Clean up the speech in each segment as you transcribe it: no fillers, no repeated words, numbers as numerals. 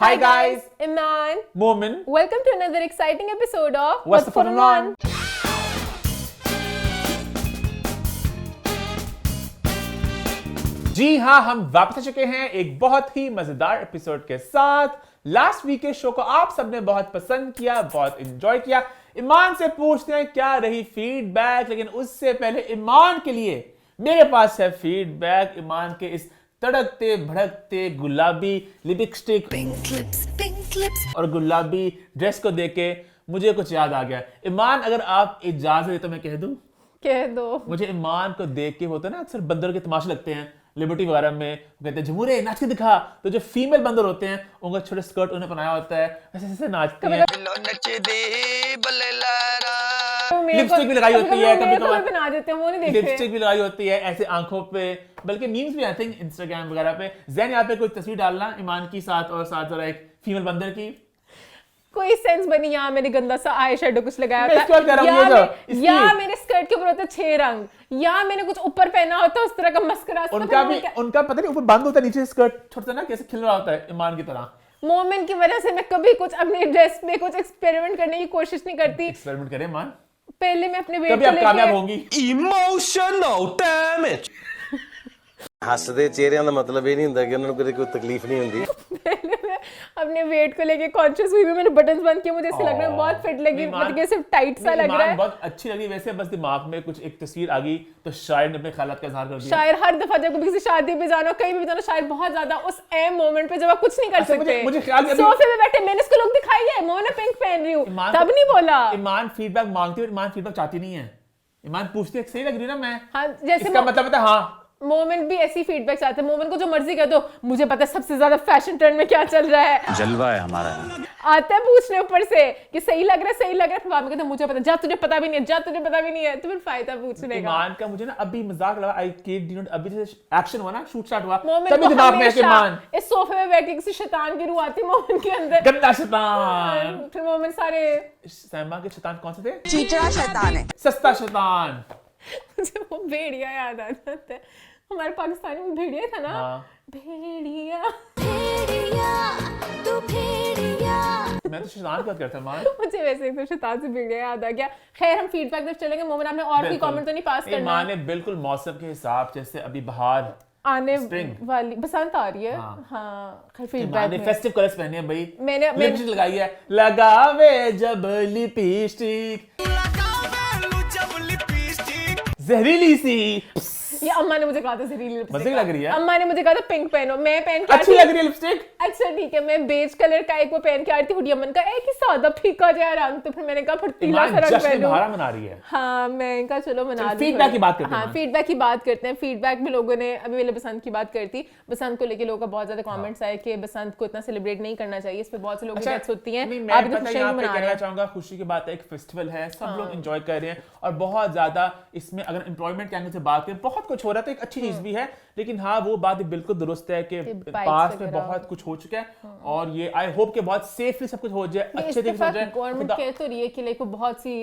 Hi guys, Iman. Momin. Welcome to another exciting episode of What's the Fun One? जी हाँ, हम वापस आ चुके हैं एक बहुत ही मजेदार एपिसोड के साथ। लास्ट वीक के शो को आप सबने बहुत पसंद किया, बहुत एंजॉय किया। ईमान से पूछते हैं क्या रही फीडबैक, लेकिन उससे पहले ईमान के लिए मेरे पास है फीडबैक। ईमान के इस तड़कते भड़कते गुलाबी लिपस्टिक पिंक लिप्स और गुलाबी ड्रेस को देख के मुझे कुछ याद आ गया। ईमान, अगर आप इजाजत दे तो मैं कह दूं? कह दो। मुझे ईमान को देख के होता है ना, अक्सर बंदर के तमाशे लगते हैं लिबर्टी वगैरह में, कहते हैं झमूरे नाच के दिखा। तो जो फीमेल बंदर होते हैं उनका छोटा स्कर्ट उन्हें पहनाया होता है, ऐसे ऐसे नाचते हैं, लिपस्टिक भी लगाई होती है, कभी कभार बना देते हैं, वो नहीं देखते। लिपस्टिक भी लगाई होती है ऐसे आंखों पे, बल्कि मीम्स भी आते हैं इंस्टाग्राम वगैरह पे। जैन यहाँ पे कोई तस्वीर डालना ईमान की साथ, और साथ जरा एक फीमेल बंदर की। कोई सेंस बनी, यहाँ मैंने गंदा सा आई शेडो कुछ लगाया मैं इसको कर रहा हूँ, या मेरे स्कर्ट के ऊपर होता है 6 रंग, या मैंने कुछ ऊपर पहना होता है उस तरह का मस्करा। उनका पता नहीं ऊपर बंद होता है, नीचे स्कर्ट छोटा ना कैसे खिल रहा होता है ईमान की तरह। मोमेंट की वजह से मैं कभी कुछ अपनी ड्रेस में कुछ एक्सपेरिमेंट करने की कोशिश नहीं करती। एक्सपेरिमेंट करें ईमान, पहले मैं अपने वेट कभी आप कामयाब होंगी। ਇਮੋਸ਼ਨਲ ਡੈਮੇਜ ਹੱਸਦੇ ਚਿਹਰਿਆਂ ਦਾ ਮਤਲਬ ਇਹ ਨਹੀਂ ਹੁੰਦਾ ਕਿ ਉਹਨਾਂ ਨੂੰ ਕਦੇ ਕੋਈ ਤਕਲੀਫ ਨਹੀਂ ਹੁੰਦੀ। पहले मैं अपने वेट को लेके कॉन्शियस हुई, मैंने बटन्स बंद किए, मुझे ऐसे लग रहा है बहुत फिट लगी, मतलब सिर्फ टाइट सा लग रहा है। बहुत अच्छी लगी वैसे, बस दिमाग में कुछ एक तस्वीर आ गई तो शायर ने अपने ख्यालात का इजहार कर दिया। शायर हर दफा जब किसी शादी पे जाना, कहीं भी जाना, शायर बहुत ज्यादा उस एम मोमेंट पे जब आप कुछ नहीं कर सकते। मुझे ख्याल सोफे पे बैठे मैंने इसको लुक दिखाई है, मोने पिंक पहन रही हूँ, तब नहीं बोला। ईमान फीडबैक मांगती है, ईमान फीडबैक चाहती नहीं है। ईमान पूछती है सही लग रही है ना मैं? हाँ, जैसे इसका मतलब है हाँ। मोमेंट भी ऐसी फीडबैक चाहते हैं, मोमेंट को जो मर्जी कह दो, मुझे पता है सबसे ज्यादा फैशन ट्रेंड में क्या चल रहा है, जलवा है हमारा। आता है पूछने ऊपर से कि सही लग रहा है, सही लग रहा है, फिर बाद में कहते हैं मुझे पता, जा तुझे पता भी नहीं है, जा तुझे पता भी नहीं है, तो फिर फायदा पूछने का। ईमान का मुझे ना अभी मजाक लगा, आई केड डिड अभी जैसे एक्शन हुआ ना, शूट स्टार्ट हुआ, तभी दिमाग में ऐसे ईमान इस सोफे पे बैठ के किसी शैतान की रूह आती मोमेंट के अंदर, गंदा शैतान। फिर मोमेंट सारे सैमा के शैतान कौन से थे? चीचड़ा शैतान है, सस्ता शैतान। मुझे वो भेड़िया याद आ जाता है, हमारे पाकिस्तानी में भेड़िया था ना। हाँ। भेड़िया भेड़िया तू भेड़िया। मैं तो शैतान की बात करता मान। मुझे वैसे एकदम शैतान से भेड़िया याद आ गया। खैर हम फीडबैक तरफ चलेंगे। मोमिन, आपने और कोई कमेंट तो नहीं पास करना? ईमान ने बिल्कुल मौसम के हिसाब जैसे अभी बाहर आने Spring. वाली बसंत आ रही है। हाँ खैर फीडबैक में फेस्टिव कलर्स पहने हैं भाई, मैंने लिपस्टिक लगाई है, लगावे जब लिपस्टिक जहरीली सी। ये अम्मा ने मुझे कहा था जहरीली लिपस्टिक, मजे लग रही है। अम्मा ने मुझे कहा था पिंक पहनो, मैं पहन के अच्छी लग रही है लिपस्टिक। अच्छा ठीक है, मैं बेज कलर का एक वो पहन के आ रही थी, हुडी अमन का एक ही सादा फीका जहा रंग, तो फिर मैंने कहा फुर्तीला सा रंग पहनो। बहारा मना रही है। हाँ मैं कहा चलो मना लो। फीडबैक की बात करते हैं। हाँ फीडबैक की बात करते हैं। फीडबैक में लोगों ने अभी मेरे बसंत की बात करती, बसंत को लेके लोगों का बहुत ज्यादा कमेंट्स आए कि बसंत को इतना सेलिब्रेट नहीं करना चाहिए, इस पे बहुत से लोगों की डेथ्स होती हैं। आप इतनी खुशी मना रहे हैं। चाहूंगा खुशी की बात है, एक फेस्टिवल है, सब लोग एंजॉय कर रहे हैं, और बहुत ज्यादा इसमें अगर एम्प्लॉयमेंट के एंगल से बात करें बहुत कुछ हो रहा है, तो एक अच्छी चीज भी है। लेकिन हाँ वो बात बिल्कुल दुरुस्त है कि पास में बहुत कुछ हो चुका है, और ये आई होप कि बहुत सेफली सब कुछ हो जाए, अच्छे तरीके से हो जाए। गवर्नमेंट कह तो रही है कि लाइक वो बहुत सी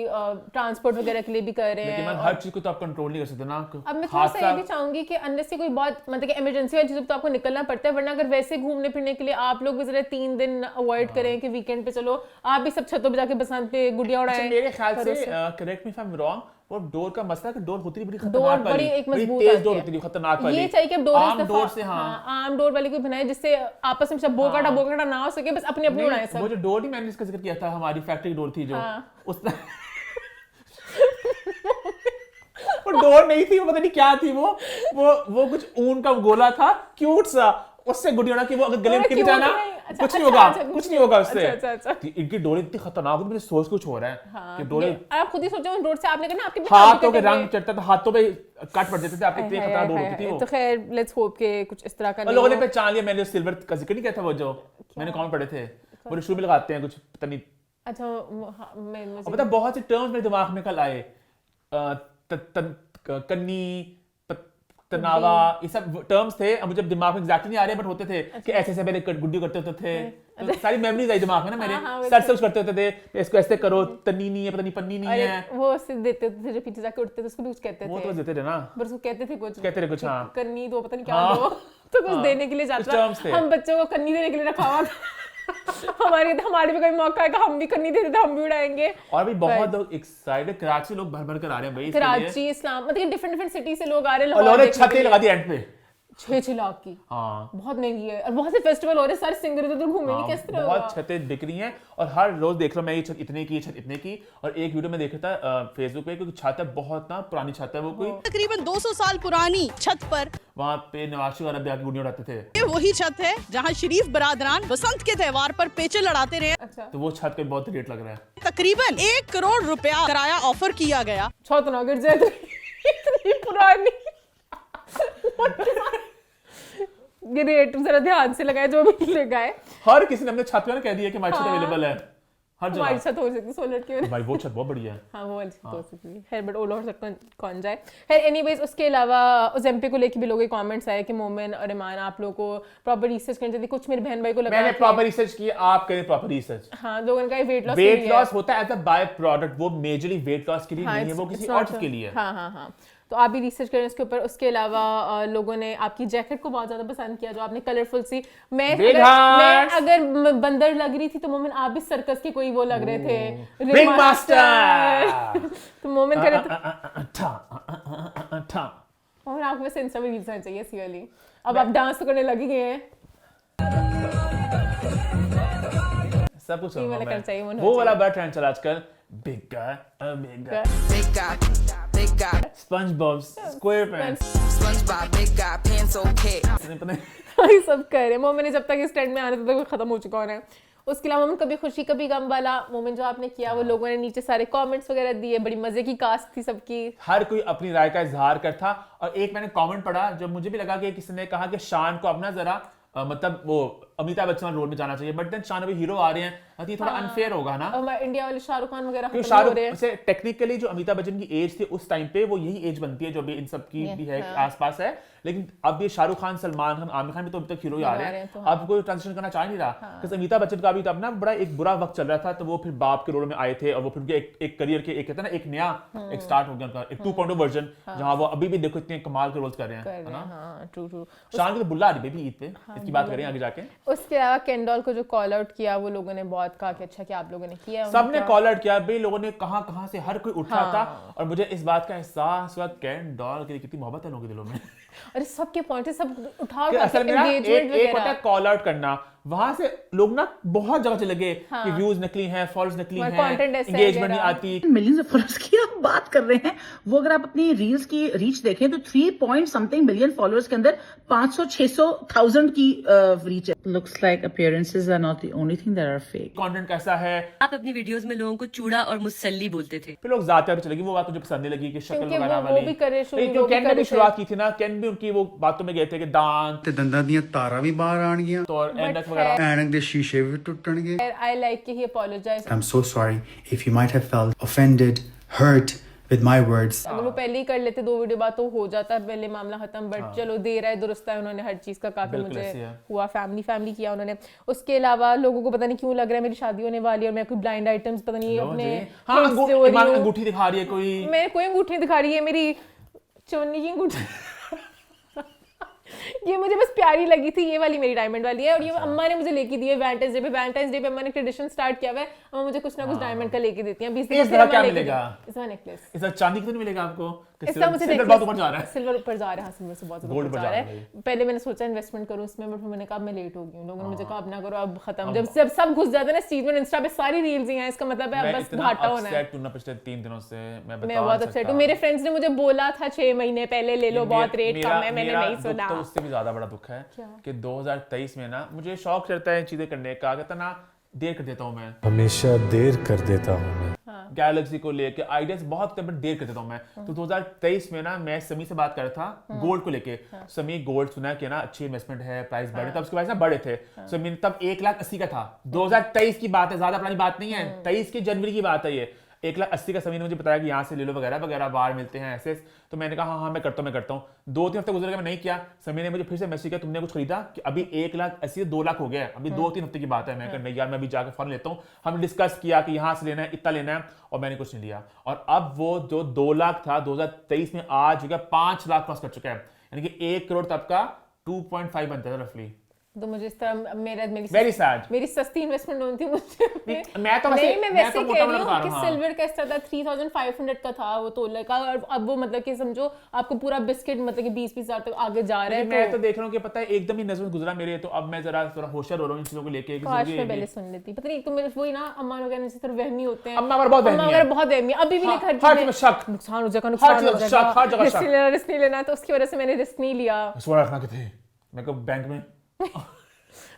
ट्रांसपोर्ट वगैरह के लिए भी कर रहे हैं, लेकिन हर चीज को तो आप कंट्रोल नहीं कर सकते ना। अब मैं थोड़ा सा ये भी चाहूंगी कि अनलेस से कोई बहुत मतलब कि इमरजेंसी वाली चीज तो आपको निकलना पड़ता है, वरना अगर वैसे घूमने फिरने के लिए आप लोग भी जरा 3 दिन अवॉइड करें कि वीकेंड पे चलो आप भी सब छतों पे जाके बसंत पे गुड़िया उड़ाएं। मेरे ख्याल से correct me if I am wrong, वो डोर का मसला कि डोर होती बड़ी डोर खतरनाक बड़ी वाली, एक मजबूत तेज डोर होती है, खतरनाक वाली। ये चाहिए कि डोर आम डोर से आम डोर वाली कोई बनाए जिससे आपस में सब बोकाटा ना हो सके, बस अपनी अपनी उड़ाएं सब। वो जो डोर नहीं मैंने इसका जिक्र किया था, हमारी फैक्ट्री की डोर थी जो, उस वो डोर नहीं थी, वो पता नहीं क्या थी, वो कुछ ऊन का गोला था क्यूट सा, उससे गुड़िया कि वो अगर गले में जाना कुछ नहीं होगा, कुछ नहीं होगा उससे। इनकी डोरे इतनी खतरनाक, मुझे सोच कुछ हो रहा है कि डोरे आप खुद ही सोचो, डोर से आपने करना आपके हाथों के रंग चढ़ता था, हाथों पे कट पड़ जाते थे, आपकी इतनी खतरनाक डोर होती थी वो। तो खैर लेट्स होप के कुछ इस तरह का नहीं। लोगों ने पहचान लिया, मैंने सिल्वर का जिक्र नहीं किया था, वो जो मैंने कमेंट पढ़े थे, वो शू में लगाते हैं कुछ पता नहीं। अच्छा मैं पता बहुत से टर्म्स मेरे दिमाग में कल आए, कन्नी, तनावा, ये सब टर्म्स थे, अब मुझे दिमाग में एग्जैक्टली नहीं आ रहे, बट होते थे कि ऐसे ऐसे पहले गुड्डी करते होते थे, तो सारी मेमोरीज आई दिमाग में ना मेरे, सर्च करते होते थे, इसको ऐसे करो, तन्नी नहीं है, पता नहीं पन्नी नहीं है, वो सिर्फ देते थे जो पीछे जाके उठते थे उसको भी कुछ कहते थे, वो तो देते थे ना, बस वो कहते थे कुछ हाँ कन्नी दो पता नहीं क्या दो, तो कुछ देने के लिए जाता, हम बच्चों को कन्नी देने के लिए रखा हुआ था। हमारे भी कोई मौका आएगा, हम भी करनी देते थे, हम भी उड़ाएंगे। और भी बहुत लोग एक्साइटेड, कराची लोग भर भर कर आ रहे हैं भाई इसके लिए। कराची, इस्लाम, मतलब डिफरेंट सिटी से लोग आ रहे हैं और लाहौर लोगों ने देखने के छतें लिए। लगा दी एंड पे। 6 लाख की, हाँ बहुत महंगी है। और बहुत से फेस्टिवल हो रहे हैं, सारे सिंगर इधर घूमेंगे, किस तरह बहुत होगा? छतें बिक रही हैं और हर रोज देख रहा हूं मैं ये छत इतने की, छत इतने की। और एक वीडियो में देखा था फेसबुक पे, क्योंकि छत है बहुत ना पुरानी छत है वो कोई, तकरीबन 200 साल पुरानी छत पर वहाँ पे नवाज शरीफ वाला भी आके गुड़िया उड़ाते थे। ये वही छत है जहां शरीफ बरादरान बसंत के त्योहार पर पेचे लड़ाते रहे। अच्छा, तो वो छत पे बहुत रेट लग रहा है। तकरीबन 1 करोड़ रुपया किराया ऑफर किया गया। छत ना गिर जाए तो इतनी पुरानी। ये रेट जरा ध्यान से लगाए जो भी लगाए। हर किसी ने अपने छत पे ना कह दिया कि हमारी छत अवेलेबल है हर हमारी जगह। छत हो सकती है सोलर की वजह। भाई वो छत बहुत बढ़िया है। हाँ वो वाली छत हो सकती है। खैर बट ओला और तक कौन जाए। खैर एनीवेज, उसके अलावा ओजेम्पिक को लेके भी लोगों के कमेंट्स आए कि मोमिन और ईमान आप लोगों को प्रॉपर रिसर्च करनी चाहिए। कुछ मेरे बहन भाई को लगा मैंने कि- प्रॉपर रिसर्च की, आप करें प्रॉपर रिसर्च। हाँ लोगों का वेट लॉस वेट लॉस होता है एज अ बाय प्रोडक्ट, वो मेजरली वेट लॉस के लिए नहीं है, वो किसी और चीज के लिए है। हाँ हाँ हाँ, तो आप भी रिसर्च करें इसके ऊपर। उसके अलावा लोगों ने आपकी जैकेट को बहुत ज्यादा पसंद किया, जो आपने कलरफुल सी। मैं Big मैं hearts! अगर बंदर लग रही थी तो मोमिन आप भी सर्कस के कोई वो लग रहे थे, Ring master! तो मोमिन करे और आपको वैसे इंस्टा में रील्स आनी चाहिए इसी वाली। अब आप डांस तो करने लगी गए हैं। सब कुछ ये वाला होगा करना चाहिए, वो मैं। होना वो वाला बड़ा ट्रेंड चला आजकल, big guy, big guy, Big guy, big guy, SpongeBob square pants, SpongeBob, big guy, pencil cat. ये सब कर रहे हैं। मोमिन ने जब तक इस ट्रेंड में आने तक खत्म हो चुका है। उसके अलावा मोमिन कभी खुशी कभी गम वाला मोमिन जो आपने किया, वो लोगों ने नीचे सारे कमेंट्स वगैरह दिए, बड़ी मजे की कास्ट थी सबकी। हर कोई अपनी राय का इजहार करता। और एक मैंने कमेंट पढ़ा जो मुझे भी लगा कि किसी ने कहा कि शान को अपना जरा मतलब वो अमिताभ बच्चन रोल में जाना चाहिए, बट देन शान अभी हीरो आ रहे हैं, तो ये थोड़ा अनफेयर होगा ना। हमारे इंडिया वाले शाहरुख खान वगैरह क्योंकि खत्म हो रहे शाहरुख हैं। से टेक्निकली जो अमिताभ बच्चन की एज थी उस टाइम पे, वो यही एज बनती है जो भी इन सब की भी है, आसपास है। लेकिन अब ये शाहरुख खान, सलमान खान, आमिर खान भी तो अभी तक हीरो ही आ रहे हैं, तो अब कोई ट्रांजिशन करना चाह नहीं रहा। क्योंकि अमिताभ बच्चन का भी तब ना बड़ा एक बुरा वक्त चल रहा था, तो वो फिर बाप के रोल में आए थे, और वो फिर उनके एक करियर के एक कहते हैं ना एक नया एक स्टार्ट हो गया उनका, एक 2.0 वर्जन, जहां वो अभी भी देखो इतने कमाल के रोल्स कर रहे हैं, है ना। हाँ ट्रू ट्रू। शान की तो बुल्ला आ रही बेबी ईद पे, इसकी बात करें आगे जाके। उसके अलावा केंडॉल को जो कॉल आउट किया, वो लोगों ने बहुत कहा कि अच्छा कि आप लोगों ने किया। सबने कॉल आउट किया भाई, लोगों ने कहां से हर कोई उठा था। और मुझे इस बात का एहसास हुआ कैन डॉल की कितनी मोहब्बत है लोगों के दिलों में। अरे सबके पॉइंट सब उठा कि असल में ना एक एंगेजमेंट होता है कॉल आउट करना, वहां से लोग ना बहुत जगह से लगे कि व्यूज नकली हैं, फॉलोअर्स नकली हैं, content ऐसा है एंगेजमेंट नहीं वगैरह। आती। मिलियंस ऑफ फॉलोअर्स की आप बात कर रहे हैं, वो अगर आप अपनी रील्स की रीच देखें तो 3 पॉइंट समथिंग मिलियन फॉलोअर्स के अंदर 500-600,000 की रीच है। Looks like appearances are not the only thing that are fake. Content कैसा है, आप अपनी वीडियोस में लोगों को चूड़ा और मुसल्ली बोलते थे। फिर लोग जाते हैं चले गए, वो बात मुझे पसंद नहीं लगी कि शक्ल क्योंकि वगैरह वो वाली। भी करे शुरू, लेकिन वो भी केन ने करे भी थे। शुरुआत की थी ना, केन भी उनकी वो बातों में गए थे कि दांत ਤੇ ਦੰਦਾਂ ਦੀਆਂ ਤਾਰਾਂ ਵੀ ਬਾਹਰ ਆਣਗੀਆਂ और ऐनक वगैरह। ਐਨਕ ਦੇ ਸ਼ੀਸ਼ੇ ਵੀ ਟੁੱਟਣਗੇ आई लाइक कि ही apologise. I'm so sorry if you might have felt offended, hurt with my words. अगर वो पहले ही कर लेते 2 वीडियो बाद तो हो जाता है पहले मामला खत्म। बट चलो देर है दुरुस्त है, उन्होंने हर चीज का काफी बिल्कुल ऐसे मुझे है। हुआ फैमिली किया उन्होंने। उसके अलावा लोगों को पता नहीं क्यों लग रहा है मेरी शादी होने वाली है और मैं कोई ब्लाइंड आइटम्स पता नहीं अपने हाँ friends से हो रही ईमान हूँ। अंगूठी दिखा रही है कोई। मैं कोई अंगूठी दिखा रही है, मेरी चुन्नी की अंगूठी। ये मुझे बस प्यारी लगी थी, ये वाली मेरी डायमंड वाली है। और ये अम्मा ने मुझे लेके दी है वैलेंटाइंस डे पे अम्मा ने ट्रेडिशन स्टार्ट किया हुआ है, अम्मा मुझे कुछ ना कुछ डायमंड का लेके देती हैं। 20 दिन इस तरह क्या मिलेगा? इसका नेकलेस। इस चांदी की तो नहीं मिलेगा आपको? इसका मुझे सिल्वर बहुत ऊपर जा रहा है। सिल्वर ऊपर जा रहा है, सिल्वर से बहुत ऊपर Gold जा ऊपर रहा जा है। रहा पहले मैंने सोचा इन्वेस्टमेंट करूं इसमें, बट फिर मैंने कहा मैं लेट हो गई हूं। लोगों ने मुझे कहा अब ना करो, अब खत्म। जब सब घुस जाते हैं ना इस चीज में, इंस्टा पे सारी रील्स ही हैं, इसका मतलब है अब बस घाटा होना है। मैं पिछले 3 दिनों से मैं बता मैं बहुत अपसेट हूं। मेरे फ्रेंड्स ने मुझे बोला था 6 महीने पहले ले लो, बहुत रेट कम है, मैंने नहीं सुना। तो उससे भी ज्यादा बड़ा दुख है कि 2023 में ना मुझे शौक चढ़ता है चीजें करने का, कहता ना देर कर देता हूं मैं, हमेशा देर कर देता हूं मैं। गैलेक्सी को लेके आइडियाज बहुत बट देर कर देता हूं मैं। तो 2023 में ना मैं समी से बात कर रहा था गोल्ड को लेके। समी गोल्ड सुना कि ना अच्छी इन्वेस्टमेंट है, प्राइस बढ़े, तब उसके प्राइस ना बढ़े थे। समी तब 1,80,000 का था। 2023 की बात है, ज्यादा पुरानी बात नहीं है, 23 की जनवरी की बात है ये। 1,80,000 का समी ने मुझे बताया कि यहाँ से ले लो वगैरह वगैरह, बाहर मिलते हैं ऐसे। तो मैंने कहा हाँ मैं करता हूँ। 2-3 हफ्ते गुजर गए, मैं नहीं किया। समी ने मुझे फिर से मैसेज किया तुमने कुछ खरीदा कि अभी 1,80,000 2 लाख हो गया है, अभी 2-3 हफ्ते की बात है। मैं नहीं यार मैं अभी जाकर फॉर्म लेता हूँ। हमने डिस्कस किया कि यहाँ से लेना है, इतना लेना है, और मैंने कुछ नहीं लिया। और अब वो जो 2 लाख था 2023 में आ चुका 5 लाख क्रॉस कर चुका है। यानी कि 1 करोड़ तब का 2.5 बनता था रफली। तो मुझे इस तरह Very sad. मेरी सस्ती इन्वेस्टमेंट होनी थी मुझे मैं तो वैसे मैं मैं वैसे तो कह मोटा रही मोटा बता हूँ कि रहा हूँ, हाँ। सिल्वर का इस तरह 3500 का था वो तोले का, और अब वो मतलब कि समझो आपको पूरा बिस्किट मतलब कि 20-20 हज़ार तक आगे जा रहा लेकिन है। मैं तो देख रहा हूँ कि पता है एकदम ही नजर में गुजरा मेरे, तो अब मैं जरा थोड़ा होशियार हो रहा हूँ इन चीजों को लेके। काश मैं पहले सुन लेती, पता नहीं, तो मेरे वही ना अम्मा लोग ऐसे तरह वहमी होते हैं। अम्मा वगैरह बहुत वहमी है। बहुत वहमी है, अभी भी हाँ, लिखा हर चीज में शक, नुकसान हो जाएगा, हर नुकसान चीज हो में शक, हर जगह शक। रिस्क नहीं लेना, तो उसकी वजह से मैंने रिस्क नहीं लिया। सोना रखना कि थे मैं को बैंक में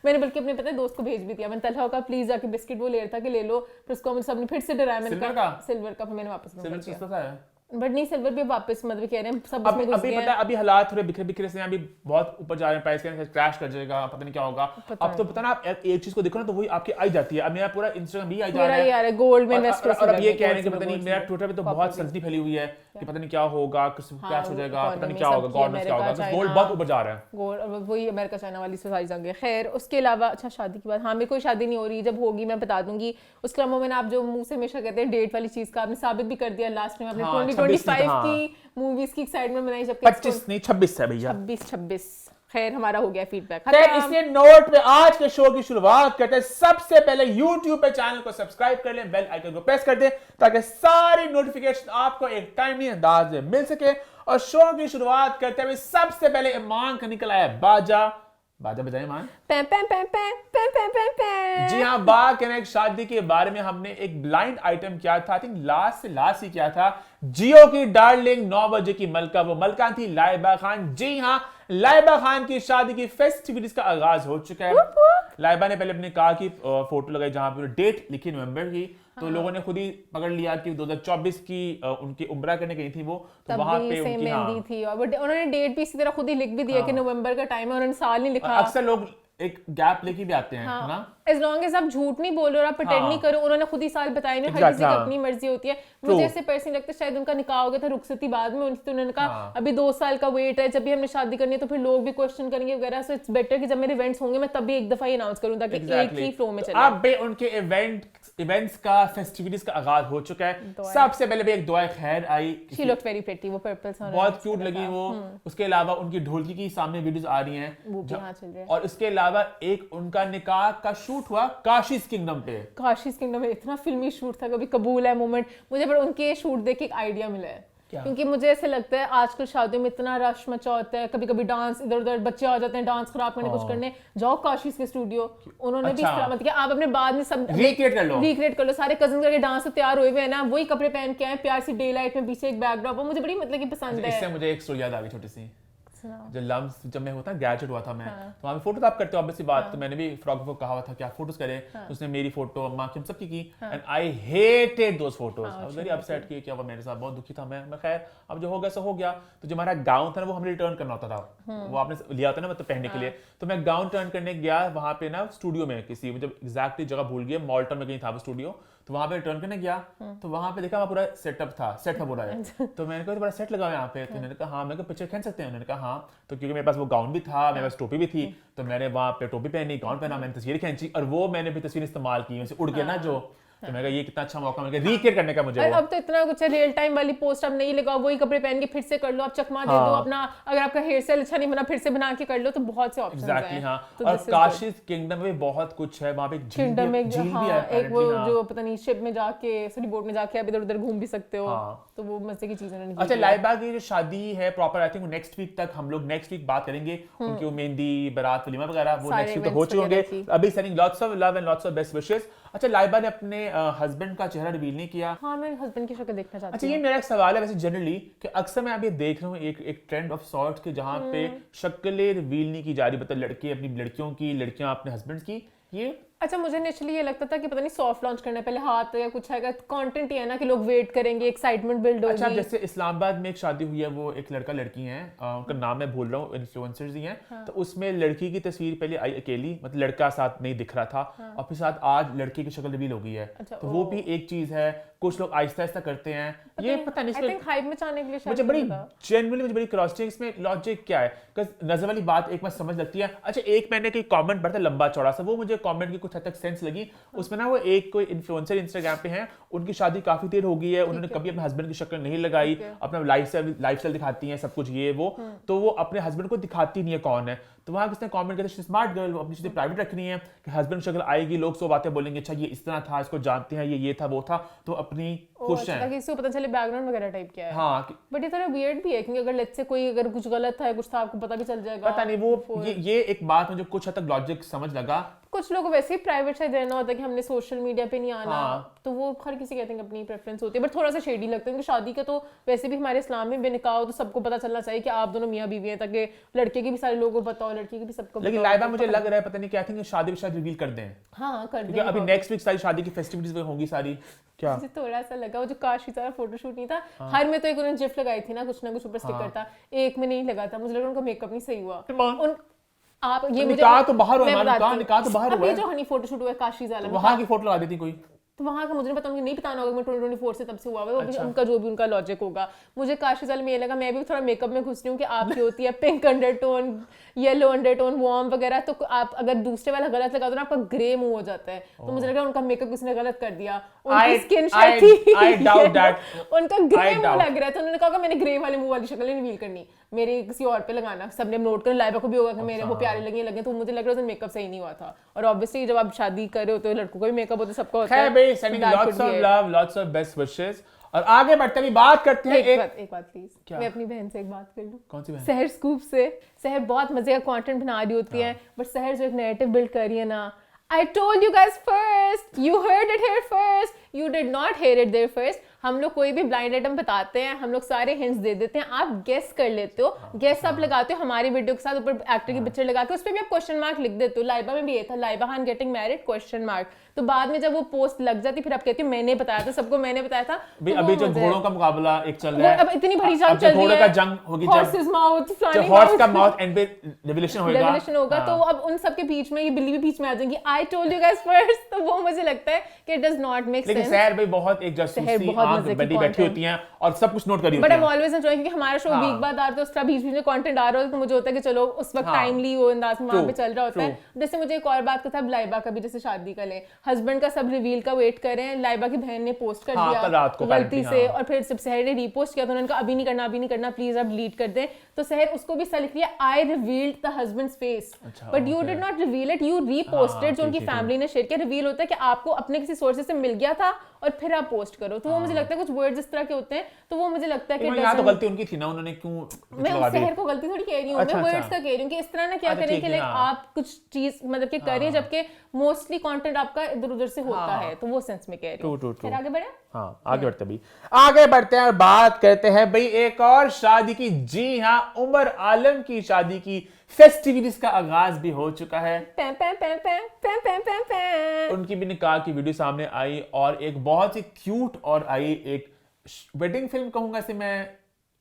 मैंने बल्कि अपने पता है दोस्त को भेज भी दिया, मैंने तलहा का प्लीज जाके बिस्किट वो ले रहा था कि ले लो, फिर उसको मुझे सबने फिर से डराया, मैंने सिल्वर कहा का? सिल्वर का, फिर मैंने वापस सिल्वर मंगवा सस्ता सा है। बट नहीं, सिल्वर भी वापस मतलब कह रहे हैं सब उसमें घुस अभी गए पता हैं। है अभी हालात थोड़े बिखरे बिखरे से हैं, अभी बहुत ऊपर जा रहे हैं प्राइस के, क्रैश कर जाएगा, पता नहीं क्या होगा। अब तो पता ना आप एक चीज को देखो ना तो वही आपकी आई जाती है। अब मेरा पूरा इंस्टाग्राम भी आई जा रहा है गोल्ड में इन्वेस्ट कर, और अब ये कह रहे हैं कि पता नहीं, मेरा ट्विटर पे तो बहुत सनसनी फैली हुई है कि पता नहीं क्या होगा, क्रैश हो जाएगा, पता नहीं क्या होगा, गॉड नोस क्या होगा। गोल्ड बहुत ऊपर जा रहा है, गोल्ड, और वही अमेरिका चाइना वाली सारी जंगे। खैर उसके अलावा अच्छा शादी की बात, हाँ मेरी कोई शादी नहीं हो रही, जब होगी मैं बता दूंगी। उसके अलावा मैंने आप जो मुंह से हमेशा कहते हैं डेट वाली चीज का आपने साबित भी कर दिया लास्ट में, आपने 2025 की मूवीज की एक्साइटमेंट बनाई, जबकि 25 नहीं 26 है भैया, 26। खैर हमारा हो गया फीडबैक। खैर इसलिए नोट पे आज के शो की शुरुआत करते हैं। सबसे पहले YouTube पे चैनल को सब्सक्राइब कर लें, बेल आइकन को प्रेस कर दें ताकि सारी नोटिफिकेशन आपको एक टाइमली अंदाज में मिल सके। और शो की शुरुआत करते हुए सबसे पहले ईमान का निकल आया बाजा। बाजा बजाए ईमान। पैं पैं पैं पैं पैं पैं पैं पैं। जी हाँ, बाग कनेक्ट शादी के बारे में हमने एक ब्लाइंड आइटम किया था, आई थिंक लास्ट ही किया था। जियो की डार्लिंग 9 बजे की मलका, वो मलका थी लाइबा खान। जी हाँ, लाइबा खान की शादी की फेस्टिविटीज का आगाज हो चुका है। लाइबा ने पहले अपने कार की फोटो लगाई जहां पे डेट लिखी नवंबर की, तो लोगों ने खुद ही पकड़ लिया कि 2024 की उनकी उम्रा करने गई थी वो, तो वहां पे उनकी मेहंदी थी, और उन्होंने डेट भी इसी तरह खुद ही लिख भी दिया कि नवंबर का टाइम है, उन्होंने साल नहीं लिखा। अक्सर लोग एक गैप लेके भी आते हैं, है ना? as long as आप झूठ नहीं बोल रहे और आप प्रिटेंड नहीं करो, उन्होंने खुद ही साल बताए नहीं, हर किसी की अपनी मर्जी होती है। मुझे ऐसे पर्सनली लगता है शायद उनका निकाह हो गया था रुखसती बाद में उनकी, तो उन्होंने कहा अभी 2 साल का वेट है, जब भी हमने शादी करनी है तो फिर लोग भी क्वेश्चन करेंगे वगैरह, सो इट्स बेटर कि जब मेरे इवेंट्स होंगे मैं तब भी एक दफा ही अनाउंस करूं ताकि एक ही फ्लो में चले। अब उनके इवेंट्स का फेस्टिविटीज का आगाज हो चुका है। सबसे पहले भी एक दुआ खैर आई, शी लुक्ड वेरी प्रिटी, वो पर्पल सा बहुत क्यूट लगी वो। उसके अलावा उनकी ढोलकी की सामने वीडियोस आ रही हैं, वो भी यहाँ चल रहे हैं। और उसके अलावा एक उनका निकाह का शूट हुआ काशीज किंगडम पे। काशीज किंगडम में इतना फिल्मी शूट था, कभी कबूल है मोमेंट। मुझे पर उनके शूट देख के एक आइडिया मिला है, क्योंकि मुझे ऐसे लगता है आजकल शादियों में इतना रश मचा होता है, कभी कभी डांस इधर उधर बच्चे आ जाते हैं डांस खराब करने कुछ करने, जाओ काशीज के स्टूडियो, उन्होंने भी इस तरह मतलब कि आप अपने बाद में सब रिक्रिएट कर लो, सारे कजिन करके डांस तो तैयार हुए हैं ना, वही कपड़े पहन के आए, प्यार सी डे लाइट में पीछे एक बैकड्रॉप, वो मुझे बड़ी मतलब कि पसंद है। इससे मुझे एक स्टोरी याद आ गई छोटी सी। जब मैं होता ग्रेजुएट हुआ था मैं, तो वहाँ पे फोटो आप करते हो ऑब्वियसली बात, तो मैंने भी फ्रॉक को कहा था कि आप फोटोज करें, तो उसने मेरी फोटो अम्मा की हम सबकी की, and I hated those photos, I was very upset कि क्या हुआ मेरे साथ, बहुत दुखी था मैं। खैर अब जो हो गया सो हो गया। तो जो हमारा गाउन था ना वो हमें रिटर्न करना होता था, वो आपने लिया होता ना मतलब पहनने के लिए, तो मैं गाउन रिटर्न करने गया वहाँ पे ना स्टूडियो में, किसी मुझे एग्जैक्टली जगह भूल गया, मॉल्टन में कहीं था वो स्टूडियो, तो वहां पे रिटर्न करने गया, तो वहां पे देखा वहाँ पूरा सेटअप था, सेट था पूरा है। तो मैंने कहा बड़ा सेट लगा यहाँ पे, तो मैंने कहा हाँ, मैं पिक्चर खींच सकते हैं, उन्होंने कहा हाँ। तो क्योंकि मेरे पास वो गाउन भी था, मेरे पास टोपी भी थी, तो मैंने वहाँ पे टोपी पहनी, गाउन पहना, मैंने तस्वीर खींची, और वो मैंने भी तस्वीर इस्तेमाल की, वैसे उड़ गया ना जो, तो मैंने कहा ये कितना अच्छा मौका मिल गया रिक्रिएट करने का मुझे। अब तो इतना कुछ है, रियल टाइम वाली पोस्ट अब नहीं लगाओ, वही कपड़े पहन के फिर से कर लो, आप चकमा दे दो अपना, अगर आपका हेयर स्टाइल अच्छा नहीं बना फिर से बना के कर लो, तो बहुत से ऑप्शंस हैं। एग्जैक्टली हाँ। और काशीज किंगडम में बहुत कुछ है, वहाँ पे एक झील भी है, एक वो जो पता नहीं शिप में जाके सॉरी बोट में जाके आप इधर उधर घूम भी सकते हो, तो वो मजे की चीजें नहीं। अच्छा, लाइबा की जो शादी है proper, I think next week तक, हम लोग नेक्स्ट वीक बात करेंगे उनकी मेहंदी बारात वलीमा वगैरह, वो नेक्स्ट वीक तक हो चुके होंगे। अभी sending lots of love and lots of best wishes. अच्छा, लाइबा ने अपने हस्बैंड का चेहरा रिवील नहीं किया। हाँ, मैं हस्बैंड की शक्ल देखना चाहती हूँ। अच्छा, ये मेरा एक सवाल है वैसे जनरली, कि अक्सर मैं अभी देख रहा हूँ एक ट्रेंड ऑफ सॉर्ट्स के जहाँ पे शक्लें रिवील नहीं की जा रही, मतलब लड़के अपनी लड़कियों की, लड़कियां अपने हस्बैंड की। ये अच्छा, मुझे इनिशियली ये लगता था कि पता नहीं सॉफ्ट लॉन्च करने पहले हाथ या कुछ आएगा, कंटेंट ही है ना कि लोग वेट करेंगे, एक्साइटमेंट बिल्ड होगी। अच्छा, जैसे इस्लामाबाद में एक शादी हुई है, वो एक लड़का लड़की हैं, उनका नाम मैं भूल रहा हूँ, इन्फ्लुएंसर्स ही हैं, तो उसमें लड़की की तस्वीर पहले आई अकेली, मतलब लड़का साथ नहीं दिख रहा था, और फिर साथ आज लड़के की शक्ल रिवील हो गई है। तो वो भी एक चीज है, कुछ लोग आहिस्ता आहिस्ता करते हैं, ये पता नहीं, आई थिंक हाइप में जाने के लिए मुझे बड़ी जेन्युइनली मुझे बड़ी क्यूरियोसिटी है इसमें, लॉजिक क्या है, बिकॉज़ नजर वाली बात एक बार समझ लगती है। अच्छा, एक मैंने कोई कमेंट पढ़ा था लंबा चौड़ा सा, वो मुझे कमेंट की कुछ हद तक सेंस लगी। उसमें ना वो एक कोई इन्फ्लुएंसर इंस्टाग्राम पे हैं, उनकी शादी काफी देर हो गई है, उन्होंने कभी अपने हस्बैंड की शक्ल नहीं लगाई, अपना लाइफस्टाइल दिखाती हैं सब कुछ ये वो, तो वो अपने हस्बैंड को दिखाती नहीं है कौन है, तो वहां किसने कमेंट किया, स्मार्ट गर्ल, वो अपनी चीजें प्राइवेट रखनी है कि हस्बैंड शक्ल आएगी, लोग सो बातें बोलेंगे, अच्छा ये इस तरह था, इसको जानते हैं, ये था वो था, तो अपनी खुश है, ताकि इसको पता चले बैकग्राउंड वगैरह टाइप क्या है। हाँ। बट ये थोड़ा वियर्ड भी है क्योंकि अगर लेट्स से कोई अगर कुछ गलत था कुछ था आपको पता भी चल जाएगा। पता नहीं वो ये एक बात मुझे कुछ हद तक लॉजिक समझ लगा। कुछ लोगों को वैसे ही प्राइवेट साइड रहना होता है कि हमने सोशल मीडिया पे नहीं आना, हाँ। तो वो हर किसी कहते हैं अपनी प्रेफरेंस होती है, बट थोड़ा सा शेडी लगता है क्योंकि शादी का तो वैसे भी हमारे इस्लाम में बेनिकाह हो तो सबको पता चलना चाहिए कि आप दोनों मियां बीवी हैं, ताकि लड़के के भी सारे लोगों को पता हो, लड़की के भी सबको। लेकिन लाइबा मुझे लग रहा है पता नहीं क्या थी, शादी शायद रिवील कर दें। हाँ कर दें, क्योंकि अभी नेक्स्ट वीक सारी शादी की फेस्टिविटीज होंगी सारी। क्या मुझे थोड़ा सा लगा वो जो काशी सारा फोटोशूट नहीं था, हर में तो एक उन्होंने जिफ लगाई थी ना, कुछ ना कुछ ऊपर स्टिकर था, एक में नहीं लगा था, मुझे लगा उनका मेकअप नहीं सही हुआ। आप ये मुझे निकाह तो बाहर हुआ है, निकाह तो बाहर हुआ है, जो हनी फोटोशूट हुआ है काशी ज़ाला में, वहां की फोटो लगा देती कोई, तो वहाँ का मुझे नहीं पता, उनको नहीं बताना होगा मैं 2024 से तब से हुआ है, अच्छा। उनका जो भी उनका लॉजिक होगा। मुझे काशी साल में ये लगा, मैं भी थोड़ा मेकअप में घुस रही हूँ कि आपकी होती है pink undertone, yellow undertone, warm वगैरह, तो आप अगर दूसरे वाला गलत लगा दो ना आपका ग्रे मुंह हो जाता है, तो मुझे लगा उनका मेकअप किसी ने गलत कर दिया, उनकी स्किन शायद थी उनका ग्रे मुंह लग रहा था, उन्होंने कहा मैंने ग्रे वाले मुंह वाली शक्ल नहीं रिवील करनी, मेरे किसी और पे लगाना, सबने नोट कर, लाइबा को भी होगा कि मेरे वो प्यारे लगे, तो मुझे लग रहा है मेकअप सही नहीं हुआ था। और ऑब्वियसली जब आप शादी कर रहे होते हो लड़कों का भी मेकअप होता है, सबका होता है। Love, lots of best wishes। और आगे बढ़ते हुए बात करते हैं एक बात प्लीज, मैं अपनी बहन से एक बात कर लूं। कौन सी बहन? सहर स्कूप से। सहर बहुत मजे का कंटेंट बना रही होती है, बट सहर जो एक नैरेटिव बिल्ड कर रही है ना, I told you guys first, you heard it here first, you did not hear it there first। हम लोग कोई भी ब्लाइंड आइटम बताते हैं, हम लोग सारे हिंट्स दे देते हैं, आप गेस कर लेते हो, गेस आप लगाते हो हमारी वीडियो के साथ ऊपर एक्टर की पिक्चर लगा के, उस पर भी आप क्वेश्चन मार्क लिख देते हो। लाइबा में भी ये था, Laiba Khan getting married question mark, तो बाद में जब वो पोस्ट लग जाती फिर आप कहती हो मैंने बताया था, सबको मैंने बताया था। अभी जो घोड़ों का मुकाबला एक चल रहा है, अब इतनी बड़ी जंग चल रही है, घोड़ों का जंग होगी, हॉर्स का माउथ एंड पे रेवोल्यूशन होगा, तो अब उन सब के बीच में ये बिल्ली भी बीच में आ जाएगी, I told you guys first, तो वो मुझे लगता है कि it does not make sense. लेकिन सहर भाई बहुत एक जासूसी आंख बड़ी बैठी होती हैं और सब कुछ नोट कर रही होती हैं। But I am always enjoying क्योंकि हमारा शो वीक बाद आ रहा है, तो उसका बीच में कंटेंट आ रहा है, तो मुझे होता है कि चलो उस वक्त टाइमली वो अंदाज में वहां पे चल रहा होता है। जैसे मुझे एक और बात का था लाइबा का भी, जैसे शादी का ले हस्बैंड का सब रिवील का वेट कर रहे हैं, लाइबा की बहन ने पोस्ट कर दिया गलती से, और फिर जब सहर ने रीपोस्ट किया तो उन्होंने कहा अभी नहीं करना प्लीज आप डिलीट कर दें, तो सहर उसको भी लिख लिया I revealed the husband's face, but you did not reveal it, you reposted, जो उनकी फैमिली ने शेयर किया। रिवील होता है कि आपको अपने किसी सोर्सेज से मिल गया था और फिर आप पोस्ट करो, तो वो मुझे लगता है कुछ वर्ड्स इस तरह के होते हैं, तो वो मुझे लगता है कि यहाँ तो गलती उनकी थी ना, उन्होंने क्यों मैं उस सहर को गलती थोड़ी कह रही हूँ, मैं वर्ड्स का कह रही हूँ कि इस तरह ना क्या करें कि लाइक आप कुछ चीज मतलब कि करें जबकि मोस्टली कंटेंट आपका इधर उधर से होता है, तो वो सेंस में कह रही हूँ। फिर आगे बढ़े, हाँ आगे बढ़ते हैं, आगे बढ़ते हैं और बात करते हैं भाई एक और शादी की। जी हाँ, उमर आलम की शादी की फेस्टिविटीज का आगाज भी हो चुका है। उनकी भी निकाह की वीडियो सामने आई और एक बहुत ही क्यूट और आई एक वेडिंग फिल्म कहूंगा इसे मैं,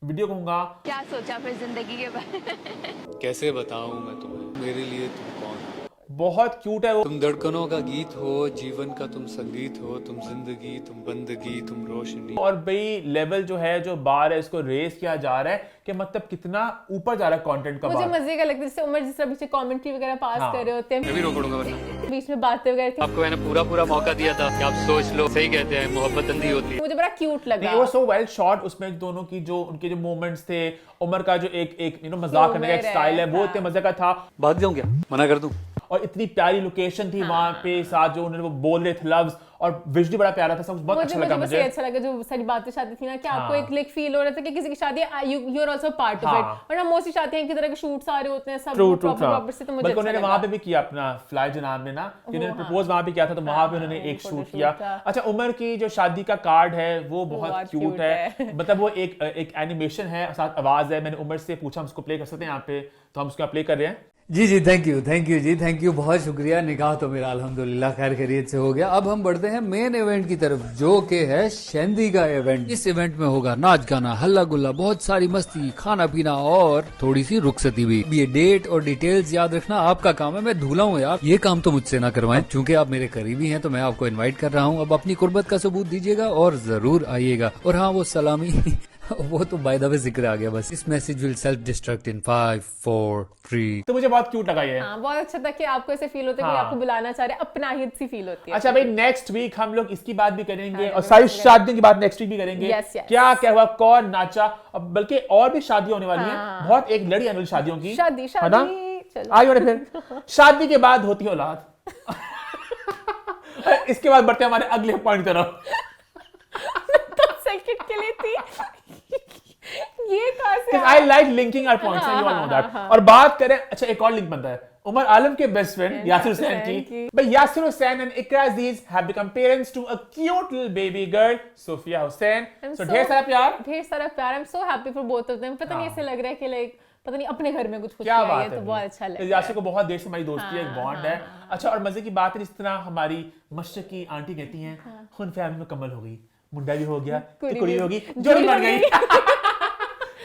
वीडियो कहूंगा। क्या सोचा फिर जिंदगी के बारे में? कैसे बताऊं मैं तुम्हें, मेरे लिए तुम कौन हो? बहुत क्यूट है वो। तुम धड़कनों का गीत हो, जीवन का तुम संगीत हो, तुम जिंदगी, तुम बंदगी, तुम रोशनी। और भाई लेवल जो है, जो बार है, इसको रेस किया जा रहा है कि मतलब कितना ऊपर जा रहा है कंटेंट का। मुझे मजे का लगता है जैसे उमर जिस तरह पीछे कमेंट्री वगैरह पास कर रहे होते हैं, मैं भी रोकूंगा वरना बीच में बातें वगैरह थी, आपको मैंने पूरा मौका दिया था कि आप सोच लो, सही कहते हैं मोहब्बत अंधी होती है। मुझे बड़ा क्यूट लगा, वो सो वेल शॉट, उसमें दोनों की जो उनके जो मोमेंट्स थे, उमर का जो एक मजाक करने का एक स्टाइल है वो इतने मजे का था। भाग जाऊं क्या, मना कर दूं? और इतनी प्यारी लोकेशन थी वहां पे, साथ जो उन्होंने वो बोल रहे थे लव्स, और विजुअली बड़ा प्यारा था, सब बहुत अच्छा लगा मुझे। अच्छा लगा जो सारी बातें शादी थी ना कि आपको एक लाइक फील हो रहा था कि किसी की शादी you are also part of it, वरना मोस्टली शादियां की तरह के शूट्स आ रहे होते हैं सब प्रॉपर से, तो मुझे अच्छा उन्होंने वहां पे भी किया अपना फ्लाई जनाब में ना, उन्होंने प्रपोज वहां पे किया था, तो वहां पे उन्होंने एक शूट किया। अच्छा, उमर की जो शादी का कार्ड है वो बहुत क्यूट है, मतलब वो एक एनिमेशन है, साथ आवाज है। मैंने उमर से पूछा हम उसको प्ले कर सकते हैं यहाँ पे, तो हम उसको प्ले कर रहे हैं। जी थैंक यू जी, थैंक यू, बहुत शुक्रिया। निकाह तो मेरा अल्हम्दुलिल्लाह खैर खैरियत से हो गया। अब हम बढ़ते हैं मेन इवेंट की तरफ, जो कि है शहंदी का इवेंट। इस इवेंट में होगा नाच गाना, हल्ला गुल्ला, बहुत सारी मस्ती, खाना पीना और थोड़ी सी रुखसती भी। ये डेट और डिटेल्स याद रखना आपका काम है, मैं धूला हूँ यार, ये काम तो मुझसे ना करवाएं। चूंकि आप मेरे करीबी हैं तो मैं आपको इन्वाइट कर रहा हूँ। अब अपनी कुर्बत का सबूत दीजिएगा और जरूर आइएगा। और हाँ, वो सलामी वो तो बाय द वे जिक्र आ गया बस। इस message will self destruct in 5 4 3। तो मुझे बहुत क्यूट लगा ये। हाँ, बहुत अच्छा था कि आपको ऐसे फील होता है कि आपको बुलाना चाह रहे हैं, अपनाहियत सी फील होती है। अच्छा भाई, नेक्स्ट वीक हम लोग इसकी बात भी करेंगे और सारी शादियों की बात नेक्स्ट वीक भी करेंगे। क्या क्या हुआ, कौन नाचा, अब बल्कि और भी शादी होने वाली है बहुत, एक लड़ी आने वाली शादियों की, शादी चलो आगे बढ़े फिर। शादी के बाद होती है औलाद। इसके बाद बढ़ते हैं हमारे अगले पॉइंट की तरफ। 10 सेकंड के लिए थी ये कहां से आई like linking our points, you all know that. और बात करें, अच्छा एक और लिंक बनता है उमर आलम के बेस्ट फ्रेंड यासिर हुसैन की। But Yasir Hussain and Ikra Aziz have become parents to a cute little baby girl, Sophia Hussain. So ढेर सारा प्यार, ढेर सारा प्यार। I am so happy for both of them. पता नहीं ऐसे लग रहा है कि लाइक पता नहीं अपने घर में कुछ क्या है, बात ये तो है। बहुत अच्छा लग रहा है। यासिर को बहुत देर से हमारी दोस्ती है, एक बॉन्ड है। अच्छा और मजे की बात है, जिस तरह हमारी मशरक की आंटी कहती हैं, खून फैमिली में कमल हो गई, मुंडा भी हो गया, कुड़ी भी होगी, जोड़ी बन गई।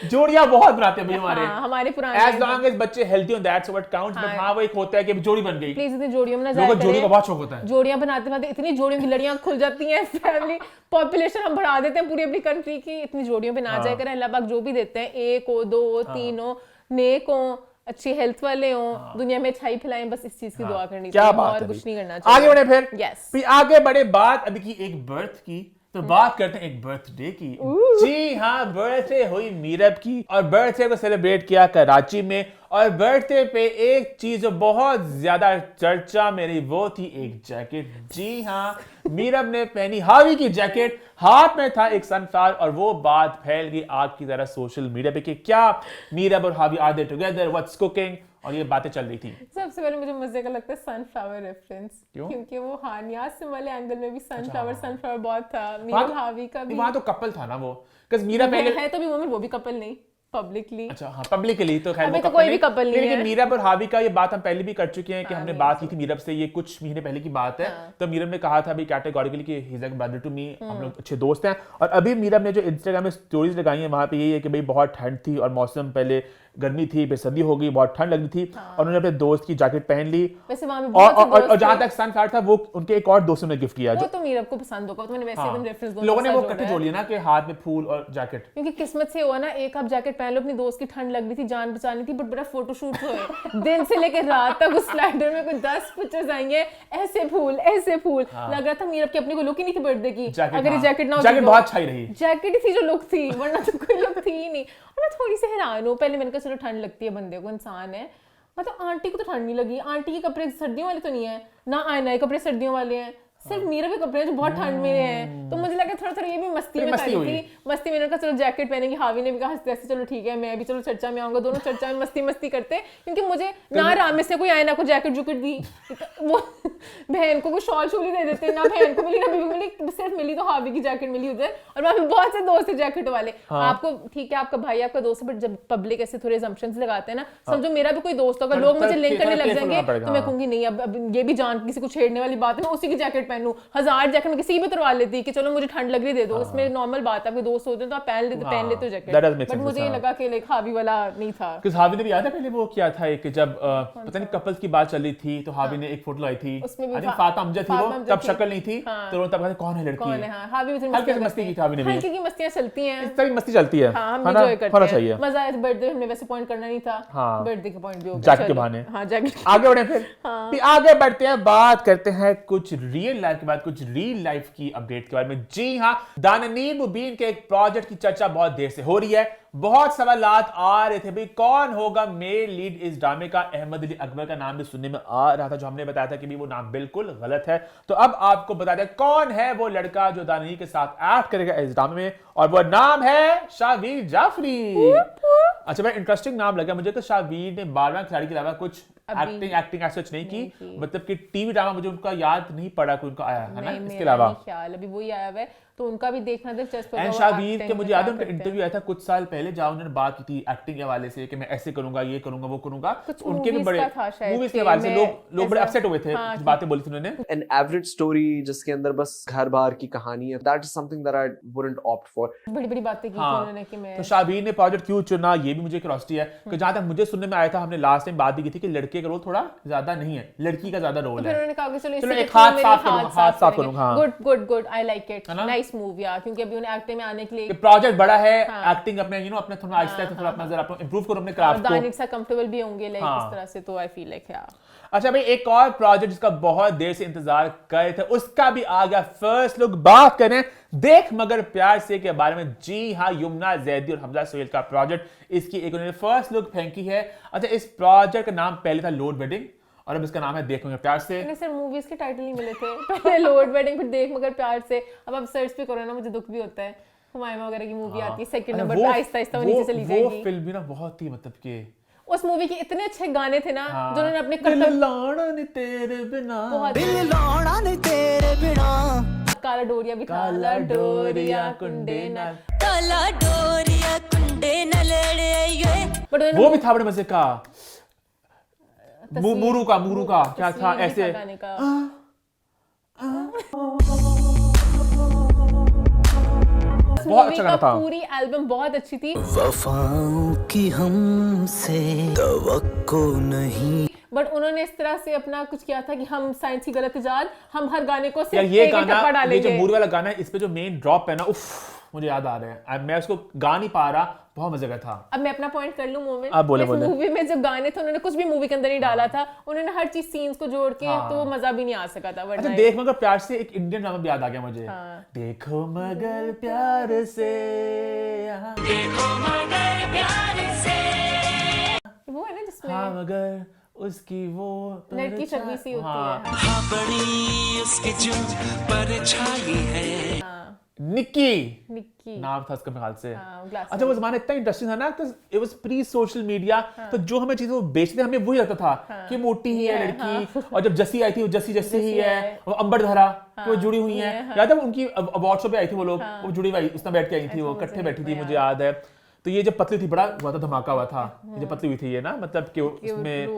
जोड़ियां बहुत बनाते हैं भाई हमारे। हमारे पुराने As long as बच्चे healthy on that, so what counts, but हाँ वो एक होता है कि जोड़ी बन गई। प्लीज इतनी जोड़ियों में ना जाया लोगों को जोड़ियों का करें। बहुत शौक होता है। जोड़ियां बनाते बनाते इतनी जोड़ियों की लड़ियां खुल जाती हैं, फैमिली पॉपुलेशन हम बढ़ा देते हैं पूरी अपनी कंट्री की। इतनी जोड़ियों पे ना जाया करें। अल्लाह पाक जो भी देते हैं, एक हो, दो हो, तीन हो, नेक हो, अच्छी हेल्थ वाले हो, दुनिया में अच्छाई फैलाएं, बस इस चीज की दुआ करनी क्या चाहिए बात और है कुछ भाई। नहीं करना चाहिए। आगे बढ़े फिर। Yes. फिर आगे बढ़े, बात अभी की एक बर्थ की, तो बात करते हैं एक बर्थडे की। जी हाँ, बर्थडे हुई मीरब की और बर्थडे को सेलिब्रेट किया कराची में। और बर्थडे पे एक चीज जो बहुत ज्यादा चर्चा में रही वो थी एक जैकेट। जी हाँ, मीरब ने पहनी हावी की जैकेट, हाथ में था एक सनफ्लावर और वो बात फैल गई आग की तरह सोशल मीडिया पे कि क्या मीरब और हावी are they together, what's cooking, और ये बातें चल रही थी। सबसे पहले मुझे मजे का लगता है सनफ्लावर रेफरेंस, क्यों? क्योंकि वो हानिया से वाले एंगल में भी सनफ्लावर बहुत था। मीरब हावी का भी वहां तो कपल था ना वो, बिकॉज़ मीरा पहले है तो भी मोमेंट, वो भी कपल नहीं, पब्लिकली। अच्छा हाँ, पब्लिकली तो खैर अभी वो तो कपल कोई भी कपल नहीं लेकिन है। मीरब और हावी का ये बात हम पहले भी कर चुके हैं कि हमने बात की थी मीरब से, ये कुछ महीने पहले की बात है। तो मीरब ने कहा था भी कैटेगोरिकली कि he is like brother to me, हम लोग अच्छे दोस्त हैं। और अभी मीरब ने जो इंस्टाग्राम में स्टोरीज लगाई हैं वहां पे यही है कि भाई बहुत ठंड थी और मौसम पहले गर्मी थी, फिर सर्दी हो गई, बहुत ठंड लगी थी और उन्होंने अपने दोस्त की जैकेट पहन ली। वैसे वहां पे बहुत से दोस्त और जहां तक सनफ्लावर था वो उनके एक और दोस्त ने गिफ्ट किया। वो तो मीरब को पसंद होगा, तो मैंने वैसे एकदम रेफरेंस दोनों लोगों ने वो के साथ इकट्ठे जोड़ा जोड़ लिया ना कि हाथ में फूल और जैकेट। क्योंकि किस्मत से हुआ ना, एक आप जैकेट पहन लो, अपनी दोस्त की ठंड लग रही थी, जान बचानी थी, बट बड़ा फोटोशूट हुए दिन से लेकर रात तक उस स्लाइडर में कुछ 10 पिक्चर्स आएंगे, ऐसे फूल लग रहा था मीरब की अपनी को लुक ही नहीं थी बर्थडे की। अगर ये जैकेट ना हो, जैकेट बहुत अच्छी रही, जैकेट ही थी जो लुक थी, वरना तो कोई लुक थी ही नहीं। और मैं थोड़ी सी हैरान हूँ, पहले मैंने कहा चलो ठंड लगती है बंदे को, इंसान है, मतलब आंटी को तो ठंड नहीं लगी। आंटी के कपड़े सर्दियों वाले तो नहीं है ना, आए नए कपड़े सर्दियों वाले हैं, सिर्फ मीरा के कपड़े जो बहुत ठंड में हैं। तो मुझे लगा थोड़ा ये भी मस्ती में करी थी। मस्ती में कहा चलो जैकेट पहनेगी, हावी ने भी कहा हंसते हंसते चलो ठीक है, मैं भी चलो चर्चा में आऊंगा, दोनों चर्चा में मस्ती करते। क्योंकि मुझे ना राम में से कोई आए ना कोई जैकेट जुकेट दी, वो बहन को कोई शॉल शूल ही दे देते, ना बहन को मिली ना बीवी को मिली, सिर्फ मिली तो हावी की जैकेट मिली उधर। और वहाँ पे बहुत से दोस्त है जैकेट वाले। आपको ठीक है, आपका भाई आपका दोस्त है, बट जब पब्लिक ऐसे थोड़े assumptions लगाते हैं ना, समझो मेरा भी कोई दोस्त होगा, लोग मुझे लिंक करने लग जाएंगे, तो मैं कहूंगी नहीं अब ये भी जान किसी को छेड़ने वाली बात है, मैं उसी की जैकेट पहनूं। 1000 जैकेट में किसी भी तुरवा लेती कि चलो मुझे ठंड लग रही दे दो, इसमें नॉर्मल बात है, आपके दोस्त होते हैं तो आप पहन लेते हो जैकेट। बट मुझे ये लगा कि लाइक हावी वाला नहीं था। क्योंकि हावी ने भी याद है पहले वो किया था एक, जब पता नहीं कपल्स की बात चल रही थी तो हावी ने एक फोटो लाई थी, फातिमा अमजद थी वो, तब शक्ल नहीं थी तो तब कहते कौन है लड़की, कौन है। हाँ, हावी भी हल्की मस्ती की हावी ने भी, हल्की की मस्तियां चलती हैं, इस तरह मस्ती चलती है, हम एंजॉय करते होना चाहिए। मजा आया। बर्थडे हमने वैसे पॉइंट करना नहीं था, बर्थडे के पॉइंट भी हो गया जैकेट के बहाने। हां जैकेट। आगे बढ़े फिर आगे बढ़ते हैं, बात करते हैं कुछ रियल लाइफ के बाद कुछ रियल लाइफ की अपडेट के बारे में। जी हाँ, दानिश मुबीन के एक प्रोजेक्ट की चर्चा बहुत देर से हो रही है, बहुत सवालात आ रहे थे भाई कौन होगा मेल लीड इस ड्रामे का। अहमद अली अकबर का नाम भी सुनने में आ रहा था, जो हमने बताया था कि भी वो नाम बिल्कुल गलत है। तो अब आपको बता दें कौन है वो लड़का जो दानिश के साथ एक्ट करेगा इस ड्रामे में, और वो नाम है शावीर जाफरी। अच्छा भाई, इंटरेस्टिंग नाम लगा मुझे कि शावीर ने 12वां खिलाड़ी के अलावा कुछ एक्टिंग सच नहीं की, मतलब कि टीवी ड्रामा मुझे उनका याद नहीं पड़ा कोई उनका आया है ना, इसके अलावा ख्याल अभी वही आया है, तो उनका भी देखना दिलचस्प है। शावीर के मुझे याद है उनका इंटरव्यू आया था कुछ साल पहले, जहां उन्होंने बात की थी एक्टिंग के हवाले से कि मैं ऐसे करूंगा, ये करूंगा, वो करूंगा। उनके भी बड़े मूवीज के हवाले से लोग बड़े अपसेट हुए थे, कुछ बातें बोली थी उन्होंने। एन एवरेज स्टोरी जिसके अंदर बस घर बार की कहानी है, that is something that I wouldn't opt for. बड़ी बातें की थी उन्होंने कि मैं। तो शावीर ने प्रोजेक्ट क्यों चुना, ये भी मुझे क्यूरियोसिटी है कि जहां तक मुझे सुनने में आया था, हमने लास्ट टाइम बात भी की थी कि लड़के का रोल थोड़ा ज्यादा नहीं है, लड़की का ज्यादा रोल है। फिर उन्होंने कहा कि चलो एक हाथ साफ करूंगा। Good, I like it, nice move यार, क्योंकि अभी उन्हें एक्टिंग में आने के लिए प्रोजेक्ट बड़ा है, एक्टिंग अपने अपने थोड़ा आहिस्ता थोड़ा अपना जरा इंप्रूव करो अपने क्राफ्ट को, दानिश से कंफर्टेबल भी होंगे लाइक इस तरह से, तो आई फील लाइक यार। अच्छा भाई, एक और प्रोजेक्ट जिसका बहुत देर से इंतजार कर रहे थे, उसका भी आ गया फर्स्ट लुक। बात करें देख मगर प्यार से के बारे में। जी हाँ, यमुना जैदी और हमजा सोहेल का प्रोजेक्ट, इसकी एक उन्होंने फर्स्ट लुक फेंकी है। अच्छा, इस प्रोजेक्ट का नाम पहले था लोड वेडिंग और अब इसका नाम है देख मगर प्यार से। मैंने सिर्फ मूवीज के टाइटल नहीं मिले थे, पहले लोड वेडिंग फिर देख मगर प्यार से। अब आप सर्च पे करो ना, मुझे दुख भी होता है, हुमायूं वगैरह की मूवी आती है सेकंड नंबर पे, आहिस्ता आहिस्ता वो नीचे चली जाएगी। वो फिल्म भी ना बहुत ही मतलब के उस मूवी के इतने अच्छे गाने थे ना, जो उन्होंने अपने दिल लाना नहीं तेरे बिना, दिल लाना नहीं तेरे बिना, काला डोरिया भी था, काला डोरिया कुंडे नाल, काला डोरिया कुंडे नलड़े, बट वो भी था बड़े मजे का। मूरू का क्या था ऐसे गाने का। बहुत अच्छा गाना था। पूरी एल्बम बहुत अच्छी थी। वफाओं की हमसे तवक्को नहीं, बट उन्होंने इस तरह से अपना कुछ किया था कि हम साइंस की गलत इजाद, हम हर गाने को यार सिर्फ ये एक गाना, टप्पा ये जो डालेंगे। मूड वाला गाना है, इस पे जो मेन ड्रॉप है ना, उफ मुझे याद आ रहा है, मैं उसको गा नहीं पा रहा, बहुत मजे का था। अब मैं अपना पॉइंट कर लूं मोमेंट। आप बोले, इस मूवी में जो गाने थे, उन्होंने कुछ भी मूवी के अंदर नहीं डाला था, उन्होंने हर चीज सीन्स को जोड़ के, तो वो मजा भी नहीं आ सका था। अच्छा, देख मगर प्यार से एक इंडियन ड्रामा भी याद आ गया मुझे। देखो मगर प्यार से, देखो मगर प्यार से, वो है ना जिसमें हाँ मगर उसकी वो लड़की चबी सी होती है। हाँ बड़ी उसकी जो परछाई है, निक्की नाम था उसका मेरे ख्याल से। हाँ, अच्छा, वो जमाना इतना इंटरेस्टिंग था ना, it was pre social media. तो जो हमें चीजें वो बेचते हमें वही लगता था कि मोटी ही है लड़की, और जब जस्सी आई थी वो जस्सी ही है, वो अंबर धरा वो जुड़ी हुई है। याद है उनकी अवार्ड शो पे आई थी वो लोग, वो जुड़ी हुई उसमें बैठ के आई थी, वो इकट्ठे बैठी थी, मुझे याद है। तो ये जब पतली थी बड़ा हुआ था, धमाका हुआ था। ये जब पतली हुई थी ये ना, मतलब कि उसमें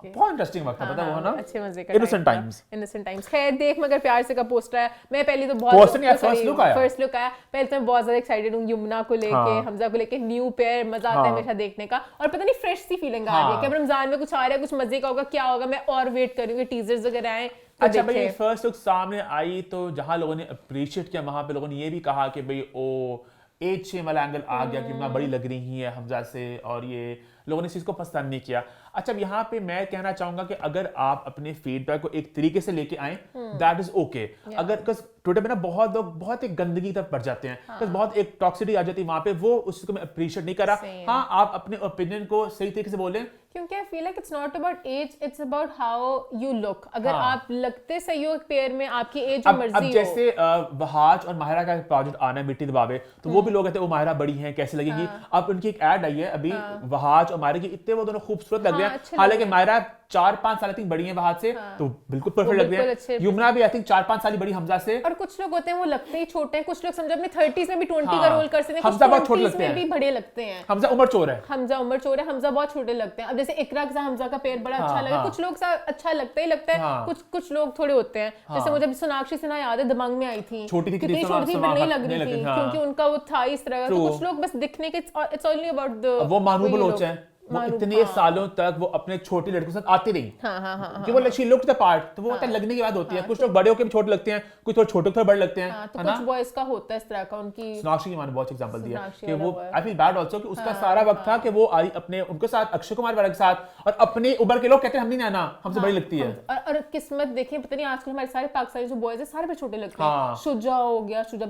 बहुत इंटरेस्टिंग वक्त था, पता है वो ना, अच्छे मजे का इनोसेंट टाइम्स। खैर, देख मगर प्यार से का पोस्टर आया, मैं पहले तो बहुत फर्स्ट लुक आया पहले तो मैं बहुत ज्यादा एक्साइटेड हूँ यमुना को लेके, हमजा को लेके। न्यू पेयर, मजा आता है हमेशा देखने का, और पता नहीं फ्रेश सी फीलिंग आ रही है कि अब रमजान में कुछ आ रहा है, कुछ मजे का होगा, क्या होगा, मैं और वेट कर रही हूँ टीजर्स वगैरह आए। अच्छा भाई, फर्स्ट लुक सामने आई तो जहां लोगों ने अप्रिशिएट किया, वहां पे लोगों ने ये भी कहा कि भाई ओ एज शेम वाला एंगल आ गया कि ना बड़ी लग रही है हमजा से, और ये लोगों ने इस चीज को पसंद नहीं किया। अच्छा, अब यहाँ पे मैं कहना चाहूंगा कि अगर आप अपने फीडबैक को एक तरीके से लेके आए, दैट इज ओके। अगर ट्विटर पे ना बहुत लोग बहुत एक गंदगी की तरफ बढ़ जाते हैं, बहुत एक टॉक्सिसिटी आ जाती है वहां पे, वो उस चीज को मैं अप्रिशिएट नहीं करा। हाँ, आप अपने ओपिनियन को सही तरीके से बोलें, क्योंकि I feel like it's not about age, it's about how you look. अगर आप लगते सही हो पेयर में, आपकी एज जो मर्जी हो। अब जैसे वहाज और माहिरा का प्रोजेक्ट आना है मिट्टी दबावे, तो वो भी लोग कहते हैं वो माहिरा बड़ी हैं, कैसे लगेगी। अब उनकी एक एड आई है अभी, वहाज और माहिरा की, इतने वो दोनों खूबसूरत लग रहे हैं। हालांकि माहिरा 4-5 साल बड़ी है वहाज से, तो बिल्कुल परफेक्ट लग रहे हैं। यमुना भी आई थिंक 4-5 साल बड़ी हमजा से। और कुछ लोग होते हैं वो लगते ही छोटे हैं, कुछ लोग समझो अपने 30s में भी 20 का रोल कर सकते हैं, हमजा बहुत छोटे लगते हैं, भी बड़े लगते हैं। हमजा उम्र चोर है, हमजा बहुत छोटे लगते हैं। अब जैसे इकरा के साथ हमजा का पेयर बड़ा अच्छा लगा, कुछ लोग अच्छा लगता है, कुछ लोग थोड़े होते हैं। जैसे मुझे सोनाक्षी सिन्हा याद है, दबंग में आई थी, छोटी थी, नहीं लग रही थी, क्योंकि उनका वो था इस तरह का। तो कुछ लोग बस दिखने के, इट्स ओनली अबाउट द, वो मानूबल लोच हैं, वो इतने सालों तक वो अपने छोटी लड़कों के साथ आती रही, कि वो शी लुक्ड द पार्ट, तो वो लगने की बात होती है। कुछ लोग बड़े होकर भी छोटे लगते हैं, कुछ थोड़े छोटे थोड़े बड़े लगते हैं, तो कुछ बॉयज का होता है इस तरह का। उनकी सोनाक्षी की मैंने बहुत एग्जांपल दिया कि वो, आई फील बैड आल्सो कि उसका सारा वक्त था कि वो आई अपने उनके साथ, अक्षय कुमार वाले के साथ, और अपने उम्र के लोग कहते हैं हम नहीं आना, हमसे बड़ी लगती है। और किस्मत देखें, पता नहीं आजकल हमारे सारे पाकिस्तानी जो बॉयज है सारे पे छोटे लगते हैं। शुजा हो गया, शुजा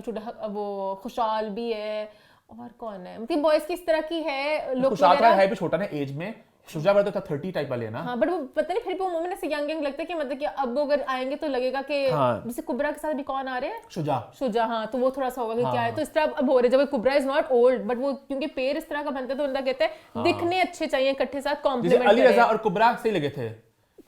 वो खुशहाल भी है, और कौन है, मतलब बॉयज की इस तरह की है लुक वगैरह। है भी छोटा ना एज में, शुजा वाला तो 30 टाइप वाले है ना। हाँ, बट वो पता नहीं फिर भी वो मोमेंट ऐसे यंग लगता है कि मतलब कि अब अगर आएंगे तो लगेगा कि जैसे कुबरा के साथ भी कौन आ रहे हैं, शुजा। हाँ, तो वो थोड़ा सा होगा कि क्या है, तो इस तरह अब हो रहे। जब कुबरा इज नॉट ओल्ड, बट वो क्योंकि पेयर इस तरह का बनता है, तो उनका कहते हैं दिखने अच्छे चाहिए, इकट्ठे साथ कॉम्प्लीमेंट करें। अली रजा और कुबरा सही लगे थे।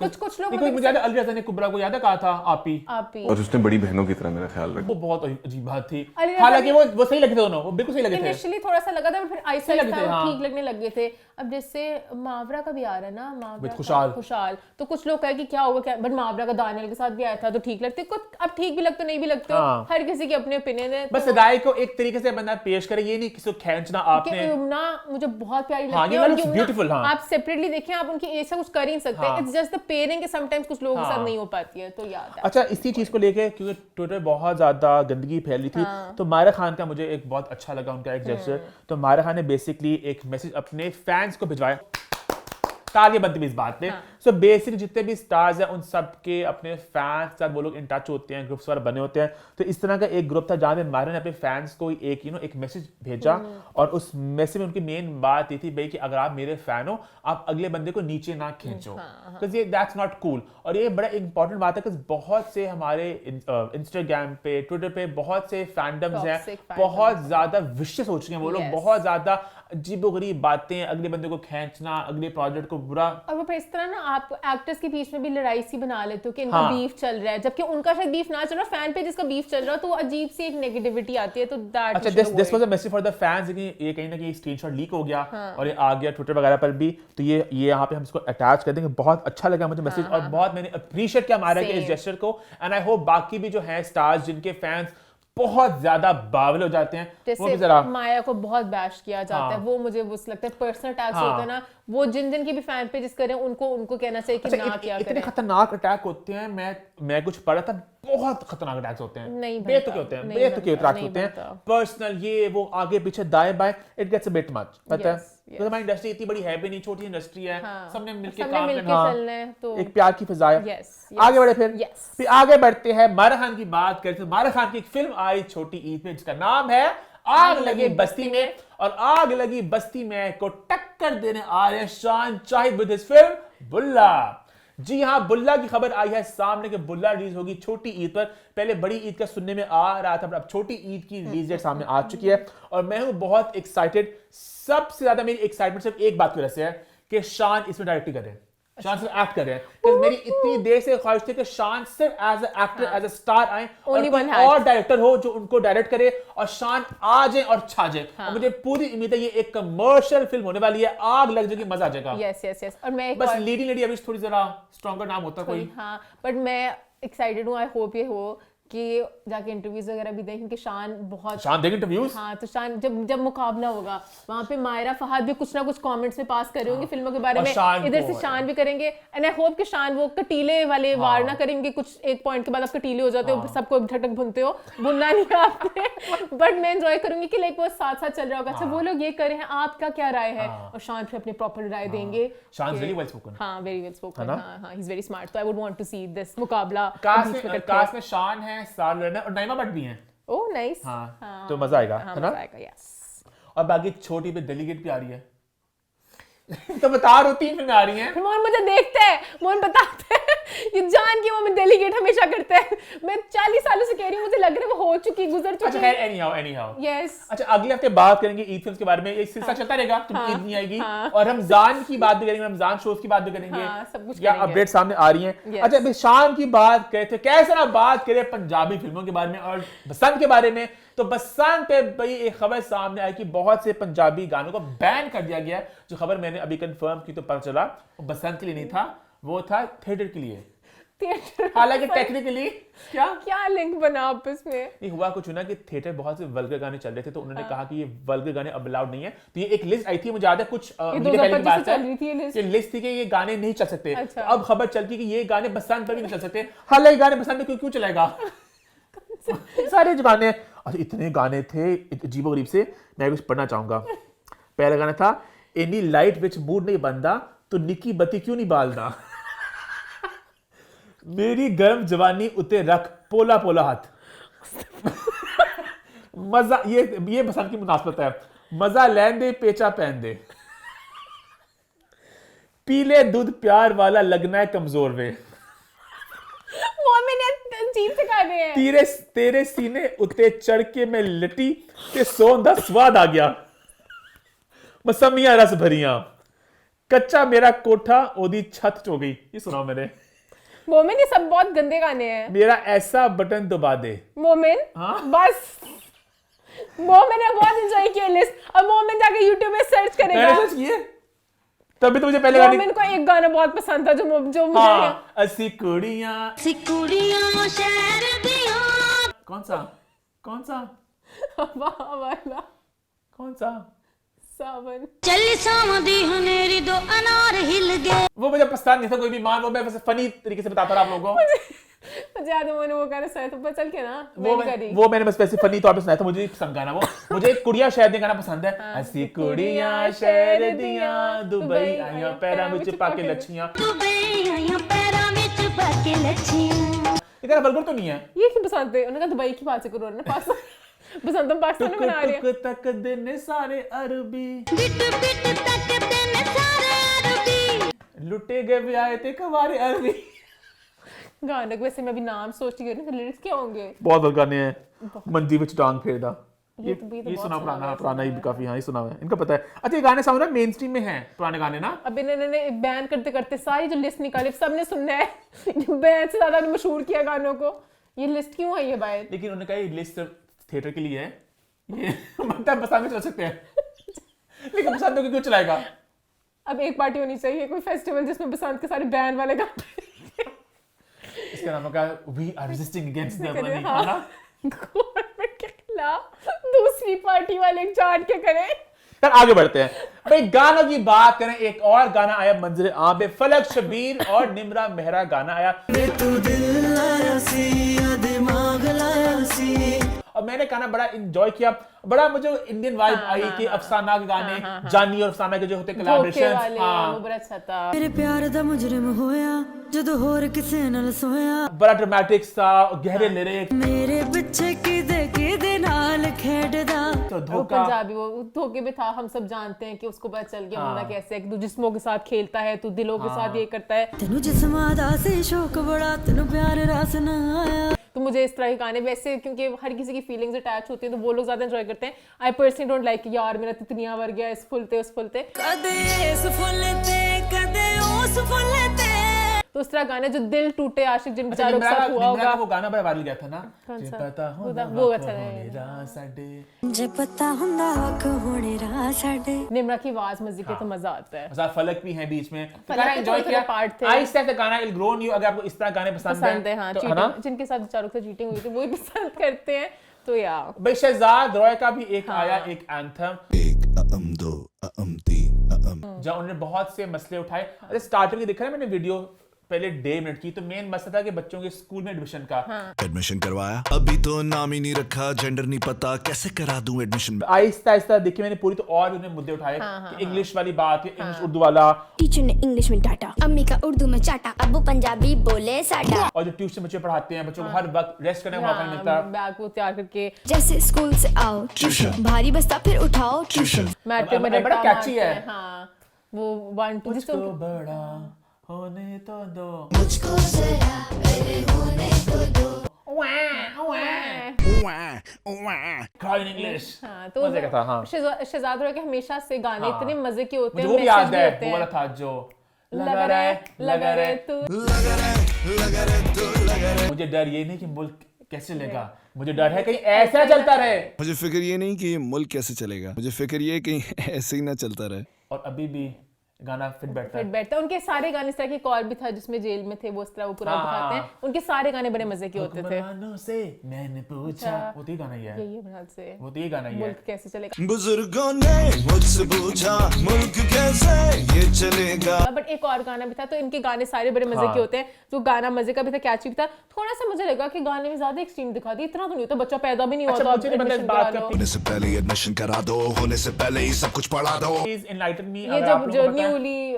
कुछ लोग, मुझे याद है अली रजा ने कुबरा को याद है कहा था आपी, और उसने बड़ी बहनों की तरह मेरा ख्याल रखा। वो बहुत अजीब बात थी। हालांकि वो सही लगे थे दोनों, वो बिल्कुल सही लगे थे। इनिशियली थोड़ा सा लगा था, फिर आहिस्ता ठीक लगने लग गए थे। अब जैसे मावरा का भी आ रहा है ना, मावरा खुशहाल, तो कुछ लोग कहे कि क्या होगा, क्या, बट मावरा का दानियल के साथ भी आया था, तो ठीक लगते। कुछ अब ठीक भी लगते नहीं भी लगते, हर किसी की अपने ओपिनियन है। बस राय को एक तरीके से बंदा पेश करे, ये नहीं किसी को खींचना। आपने यमुना मुझे बहुत प्यारी लगती है, ब्यूटीफुल। आप सेपरेटली देखें, आप उनकी एज से कुछ कर ही नहीं सकते, इट्स जस्ट द पेयरिंग के समटाइम्स कुछ लोगों के साथ नहीं हो पाती है, तो याद है। अच्छा, इसी चीज को लेके क्योंकि ट्विटर बहुत ज्यादा गंदगी फैल रही थी, तो मायरा खान का मुझे एक बहुत अच्छा लगा उनका एक जेस्चर। तो मायरा खान ने बेसिकली एक मैसेज अपने फैंस को भिजवाया, तालियां बनती भी इस बात पे। सो बेसिक जितने भी स्टार्स हैं उन सब के अपने फैंस के साथ वो लोग इन टच होते हैं, ग्रुप्स वगैरह बने होते हैं। तो इस तरह का एक ग्रुप था जहाँ पे मायरा ने अपने फैंस को एक एक मैसेज भेजा, और उस मैसेज में उनकी मेन बात ये थी भाई कि अगर आप मेरे फैन हो, आप अगले बंदे को नीचे ना खींचो, बिकॉज ये दैट्स नॉट कूल। और ये बड़ा इंपॉर्टेंट बात है कि बहुत से हमारे इंस्टाग्राम पे, ट्विटर पे बहुत से फैंडम्स हैं, बहुत ज्यादा विशियस हो चुके हैं वो लोग, बहुत ज्यादा अजीबोगरीब बातें, अगले बंदे को खींचना, अगले प्रोजेक्ट को बुरा। और वो इस तरह ना आप एक्टर्स के बीच में भी लड़ाई सी बना लेते हो कि इनका बीफ चल रहा है, जबकि उनका शायद बीफ ना चल रहा, फैन पे जिसका बीफ चल रहा, तो अजीब सी एक नेगेटिविटी आती है। तो दैट अच्छा, this was a message for the fans, ये कहीं ना कहीं स्क्रीनशॉट लीक हो गया और ये आ गया ट्विटर वगैरह पर भी, तो ये यहाँ पे हम इसको अटैच कर देंगे। बहुत अच्छा लगा मुझे मैसेज, और बहुत मैंने अप्रिशिएट किया मायरा के इस जेस्चर को, एंड आई होप बाकी भी जो है स्टार्स जिनके फैंस बहुत ज्यादा बावल हो जाते हैं, वो भी जरा माया को बहुत बैश किया जाता है, वो मुझे वो लगता है पर्सनल अटैक्स होते हैं ना, वो जिन के भी फैन पेजेस करें उनको कहना चाहिए कि ना क्या करें। इतने खतरनाक अटैक होते हैं, मैं कुछ पढ़ा था, बहुत खतरनाक अटैक्स होते हैं, बेतुके होते हैं, बेतुके अटैक्स होते हैं, पर्सनल, ये वो आगे पीछे दाएं बाएं, it gets a bit much, पता है। तो हमारी इंडस्ट्री इतनी बड़ी है भी नहीं, छोटी इंडस्ट्री है, सबने मिलकर काम करना है, तो एक प्यार की फिजा है। आगे बढ़े, फिर आगे बढ़ते हैं, मायरा खान की बात करते हैं। मायरा खान की एक फिल्म आई छोटी ईद में जिसका नाम है आग लगी बस्ती में, और आग लगी बस्ती में को टक्कर देने आ रहे हैं शान चाहिद विद हिज फिल्म बुल्ला। जी हाँ, बुल्ला की खबर आई है सामने कि बुल्ला रिलीज होगी छोटी ईद पर। पहले बड़ी ईद का सुनने में आ रहा था, अब छोटी ईद की रिलीज डेट सामने आ चुकी है, और मैं हूं बहुत एक्साइटेड। सबसे ज्यादा मेरी एक्साइटमेंट सिर्फ एक बात की वजह से है कि शान इसमें डायरेक्ट कर रहे हैं, शान सिर्फ एक्ट कर रहे हैं, क्योंकि मेरी इतनी देर से ख्वाहिश थी कि शान सिर्फ as a actor, as a star आए, और डायरेक्टर हो जो उनको डायरेक्ट करे, और शान आ जाए और छा जाए। और मुझे पूरी उम्मीद है ये एक कमर्शियल फिल्म होने वाली है, आग लग जाएगी, मजा आ जाएगा। यस। और मैं बस लीडिंग लेडी अभी थोड़ी जरा स्ट्रॉन्गर नाम होता कोई। हाँ, बट मैं एक्साइटेड हूँ, आई होप ये हो कि जाके इंटरव्यूज वगैरह भी देखें कि शान देख इंटरव्यूज। हाँ, तो शान जब मुकाबला होगा वहां पे मायरा फहद भी कुछ ना कुछ कमेंट्स में पास कर रहे होंगे फिल्मों के बारे में, इधर से शान भी करेंगे, एंड आई होप कि शान वो कटीले वाले वार ना करेंगे, कुछ एक पॉइंट के बाद आप कटीले हो जाते हो, सबको झटक भुनते हो, बुनना नहीं है आपने, बट मैं एंजॉय करूंगी कि लाइक वो साथ साथ चल रहा होगा, अच्छा वो लोग ये कर रहे हैं, आपका क्या राय है, और शान फिर अपनी प्रॉपर राय देंगे। शान वेरी वेल स्पोकन, हाँ वेरी वेल स्पोकन, हाँ ही इज वेरी स्मार्ट, तो I would want to see this मुकाबला। कास्ट में शान है, सार लर्नर और नाइमा भट्ट भी हैं। ओह नाइस, हाँ, तो मजा आएगा, है ना? यस। और बाकी छोटी पे डेलीगेट भी आ रही है तो बता रहा हूं 3 फिल्में आ रही हैं। मोहन मुझे देखते हैं, मोहन बताते हैं, ये जान के वो डेलीगेट हमेशा करते हैं, मैं 40 सालों से कह रही हूं, मुझे लग रहा है वो हो चुकी, गुजर चुकी। अच्छा खैर, एनीहाउ यस। अच्छा, अगले हफ्ते बात करेंगे ईद फिल्म्स के बारे में, ये सिलसिला चलता रहेगा, क्योंकि ईद नहीं आएगी, और रमजान की बात भी करेंगे, रमजान शोज की बात भी करेंगे, सब कुछ क्या अपडेट सामने आ रही हैं। अच्छा, अभी शान की बात करते थे, कैसे ना बात करें पंजाबी फिल्मों के बारे में और बसंत के बारे में। तो बसंत पे भाई एक खबर सामने आई कि बहुत से पंजाबी गानों को बैन कर दिया गया है। जो खबर मैंने अभी कंफर्म की तो पता चला वो बसंत के लिए नहीं था, वो था थिएटर के लिए। हालांकि टेक्निकली क्या लिंक बना आपस में? नहीं हुआ कुछ ना कि थिएटर बहुत से वल्गर गाने चल रहे थे, तो उन्होंने कहा कि ये वल्गर गाने अब अलाउड नहीं है। तो ये एक लिस्ट आई थी, मुझे याद है कुछ महीने पहले की बात है, ये लिस्ट थी कि ये गाने नहीं चल सकते। तो अब खबर चलती कि ये गाने बसंत पर भी नहीं चल सकते। हालांकि गाने बसंत में क्यों चलेगा सारे जमाने। अच्छा, इतने गाने थे अजीबोगरीब से, मैं कुछ पढ़ना चाहूंगा। पहला गाना था, एनी लाइट विच मूड नहीं बनदा तो निकी बत्ती क्यों नहीं बालदा, मेरी गर्म जवानी उते रख पोला पोला हाथ मजा, ये बसंत की मुनासबत है। मजा लैन दे पेचा पहन दे, पीले दूध प्यार वाला लगना है कमजोर वे, तेरे सीने उते चढ़ के मैं लटी ते सोन दा स्वाद आ गया, मसमियां रस भरियां, कच्चा मेरा कोठा ओदी छत हो गई। ये सुनाओ मैंने। मोमिन, ये सब बहुत गंदे गाने हैं। मेरा ऐसा बटन दबा दे मोमिन, बस मोमिन ने बहुत एंजॉय किया लिस्ट। अब मोमिन जाके YouTube में सर्च करेगा। मैंने सर्च किए तभी तो मुझे पहले मोमिन को एक गाना बहुत पसंद था जो मुझे असी कुड़ियां शहर दिया। कौन सा वाला कौन सा सावन चल सावदी हनेरी दो अनार हिल गए। वो मुझे पसंद नहीं था कोई भी मान, वो मैं बस फनी तरीके से बताता रहा आप लोगों को। मुझे याद है मैंने वो गाना सुना तो पता चल के ना वो मैंने बस वैसे फनी तौर पे सुनाया था, मुझे पसंद गाना वो। मुझे एक कुड़िया शहर दी गाना पसंद है। हसी कुड़िया शहर दिया दुबई आया पैरा विच पाके लच्छियां, दुबई आया पैरा विच पाके लच्छियां। ये गाना वल्गर तो नहीं है। ये क्यों पसंद है? उन्होंने कहा दुबई की बात से करो ना, पाकिस्तान बसंत हम पाकिस्तान में बना रहे हैं। टुक तक दिन सारे अरबी बिट बिट तक दिन सारे अरबी लुटे गए भी आए थे कवारे अरबी। गाने को वैसे मैं अभी नाम सोच रही हूँ, लिरिक्स क्या होंगे? बहुत बार गाने हैं। मंजी विच टांग फेरदा, ये तो बहुत सुना पुराना ही काफी, हाँ ये सुना हुआ है, इनका पता है। अच्छा ये गाने सामने मेन स्ट्रीम में हैं पुराने गाने ना। अब इन्होंने बैन करते करते सारी जो लिस्ट निकाली सबने सुनना है। बैन से ज्यादा मशहूर किया गानों को। ये लिस्ट क्यों आई है बाहर? लेकिन उन्होंने कहा ये लिस्ट थिएटर के लिए है, ये मतलब बसा में चल सकते हैं। लेकिन बसंत को क्यों चलाएगा? अब एक पार्टी होनी चाहिए, कोई फेस्टिवल जिसमें बसंत के सारे बैन वाले गाने। इसका नाम होगा we are resisting against the money, हाँ। है ना? गवर्नमेंट के खिलाफ दूसरी पार्टी वाले जान के करें। यार आगे बढ़ते हैं भाई, गानों की बात करें। एक और गाना आया मंजर आम पे, फलक शबीर और निम्रा मेहरा गाना आया। और मैंने गाना बड़ा एंजॉय किया, बड़ा मुझे इंडियन वाइब आई कि अफसाना के गाने, जानी और अफसाना के जो होते कोलैबोरेशंस, वो बड़ा अच्छा था। मेरे प्यार दा मुजरिम होया जदों होर किसे नाल सोया, बड़ा ड्रामेटिक सा, गहरे लिरिक्स। मेरे पीछे किदे नाल खेडदा। तो वो पंजाबी वो धोखे में था, हम सब जानते हैं कि उसको पता चल गया मुन्ना कैसे तू जिस्मों के साथ खेलता है, तू दिलों के साथ ये करता है। तेनू जिस्मां दा से शौक बड़ा, तेनू प्यार रास ना आया। तो मुझे इस तरह के गाने वैसे, क्योंकि हर किसी की फीलिंग्स अटैच होती हैं तो वो लोग ज्यादा एंजॉय करते हैं। आई पर्सनली डोंट लाइक यार मेरा तितलियां वर गया इस फुलते उस फुलते, कदे इस फुलते कदे उस फुलते। तो उस तरह गाने जो दिल टूटे आशिक जिन बेचारों के साथ हुआ होगा। वो गाना बड़ा वायरल गया था ना, पता वो अच्छा है। जे पता हुंदा वख होने रा साडे। निम्रा की आवाज मजे के तो मजा आता है। मजा, फलक भी है बीच में, गाना एंजॉय किया। पार्ट थे आहिस्ता आहिस्ता गाना विल ग्रो ऑन यू। अगर आपको इस तरह गाने पसंद है, हाँ, तो है ना, जिनके साथ बेचारों के साथ चीटिंग हुई थी वो ही पसंद करते हैं। तो यार भाई शहजाद रॉय का भी एक आया, एक एंथम, दो तीन जहाँ उन्होंने बहुत से मसले उठाए। अरे स्टार्टिंग में देखा ना मैंने वीडियो पहले 1.5 मिनट की, तो मेन मसला था कि बच्चों के स्कूल में एडमिशन का। एडमिशन करवाया, अभी तो नाम ही नहीं रखा, जेंडर नहीं पता, कैसे करा दूं एडमिशन। आहिस्ता आहिस्ता देखिए मैंने पूरी, तो और उन्होंने मुद्दे उठाए कि इंग्लिश वाली बात, इंग्लिश उर्दू वाला, टीचर ने इंग्लिश में डांटा, अम्मी का उर्दू में चाटा, अब्बू पंजाबी बोले साडा। और जो ट्यूशन बच्चे पढ़ाते हैं, बच्चों को हर वक्त रेस्ट करने का मौका नहीं मिलता। बैग को तैयार करके जैसे स्कूल से आओ ट्यूशन, भारी बस्ता फिर उठाओ ट्यूशन। मैट्रिक में बड़ा कैची है। हाँ वो 1 2 मुझको बड़ा होने तो दो, मुझको जरा बड़े होने तो दो। Cry in English। हाँ, तो मजे का था। हाँ, शहजाद रॉय के हमेशा से गाने इतने मजे के होते हैं। मुझे वो भी याद है, वो वाला था जो लगा रहे तू। मुझे डर ये नहीं कि मुल्क कैसे चलेगा, मुझे डर है कहीं ऐसा चलता रहे। मुझे फिक्र ये नहीं कि मुल्क कैसे चलेगा, मुझे फिक्र ये कहीं ऐसे ही ना चलता रहे। और अभी भी गाना फिट बैठता है। उनके सारे गाने इस तरह के, कॉल भी था जिसमें जेल में थे, वो इस तरह वो पूरा दिखाते हैं। उनके सारे गाने बड़े मजे के होते थे। से मैंने पूछा, वो तो ये गाना ही है, वो तो ये गाना ही है। मुल्क कैसे चलेगा, बुजुर्गों ने मुझसे पूछा मुल्क कैसे ये चलेगा। बट एक और गाना भी था, तो इनके गाने सारे बड़े मजे के होते हैं। जो गाना मजे का भी था, कैची भी था। थोड़ा सा मुझे लगा कि गाने में ज्यादा एक्सट्रीम दिखा दी, इतना तो नहीं होता, बच्चा पैदा भी नहीं होता। होने से पहले एडमिशन करा दो, होने से पहले ही सब कुछ पढ़ा दो। ये जो न्यूली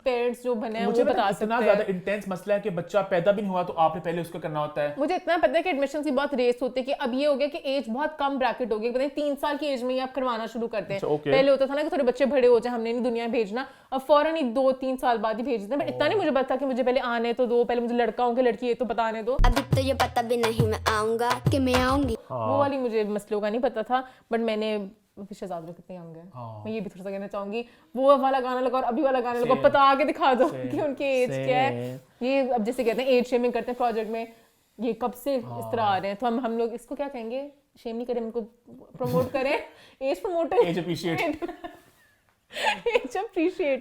पेरेंट्स जो बने हैं वो बता सकते हैं। ज्यादा इंटेंस मसला है कि बच्चा पैदा भी नहीं हुआ तो आपने पहले उसको करना होता है। मुझे इतना पता है कि एडमिशन की बहुत रेस होती है कि अब ये हो गया कि एज बहुत कम ब्रैकेट हो गई, पता नहीं 3 साल की एज में ही आप करवाना शुरू करते हैं। पहले होता था ना कि थोड़े बच्चे बड़े हो जाए, हमने नहीं दुनिया भेजना, अब फौरन ही 2-3 साल बाद ही भेज देते हैं। बट इतना नहीं मुझे पता कि मुझे पहले आने तो दो, पहले मुझे लड़का हूँ कि लड़की, ये तो बताने दो। अभी तो ये पता भी नहीं मैं आऊंगा कि मैं आऊंगी। वो वाली मुझे मसलों का नहीं पता था, बट मैंने शहजाद रॉय कितने यंग हैं, मैं ये भी थोड़ा सा कहना चाहूंगी। वो वाला गाना लगा और अभी वाला गाना लगा, पता आगे दिखा दो कि उनकी एज क्या है। ये अब जैसे कहते हैं एज शेमिंग करते हैं प्रोजेक्ट में, ये कब से इस तरह आ रहे हैं, तो हम लोग इसको क्या कहेंगे, शेम नहीं करें, उनको प्रमोट करें, एज प्रमोटर, एज अप्रिशिएट।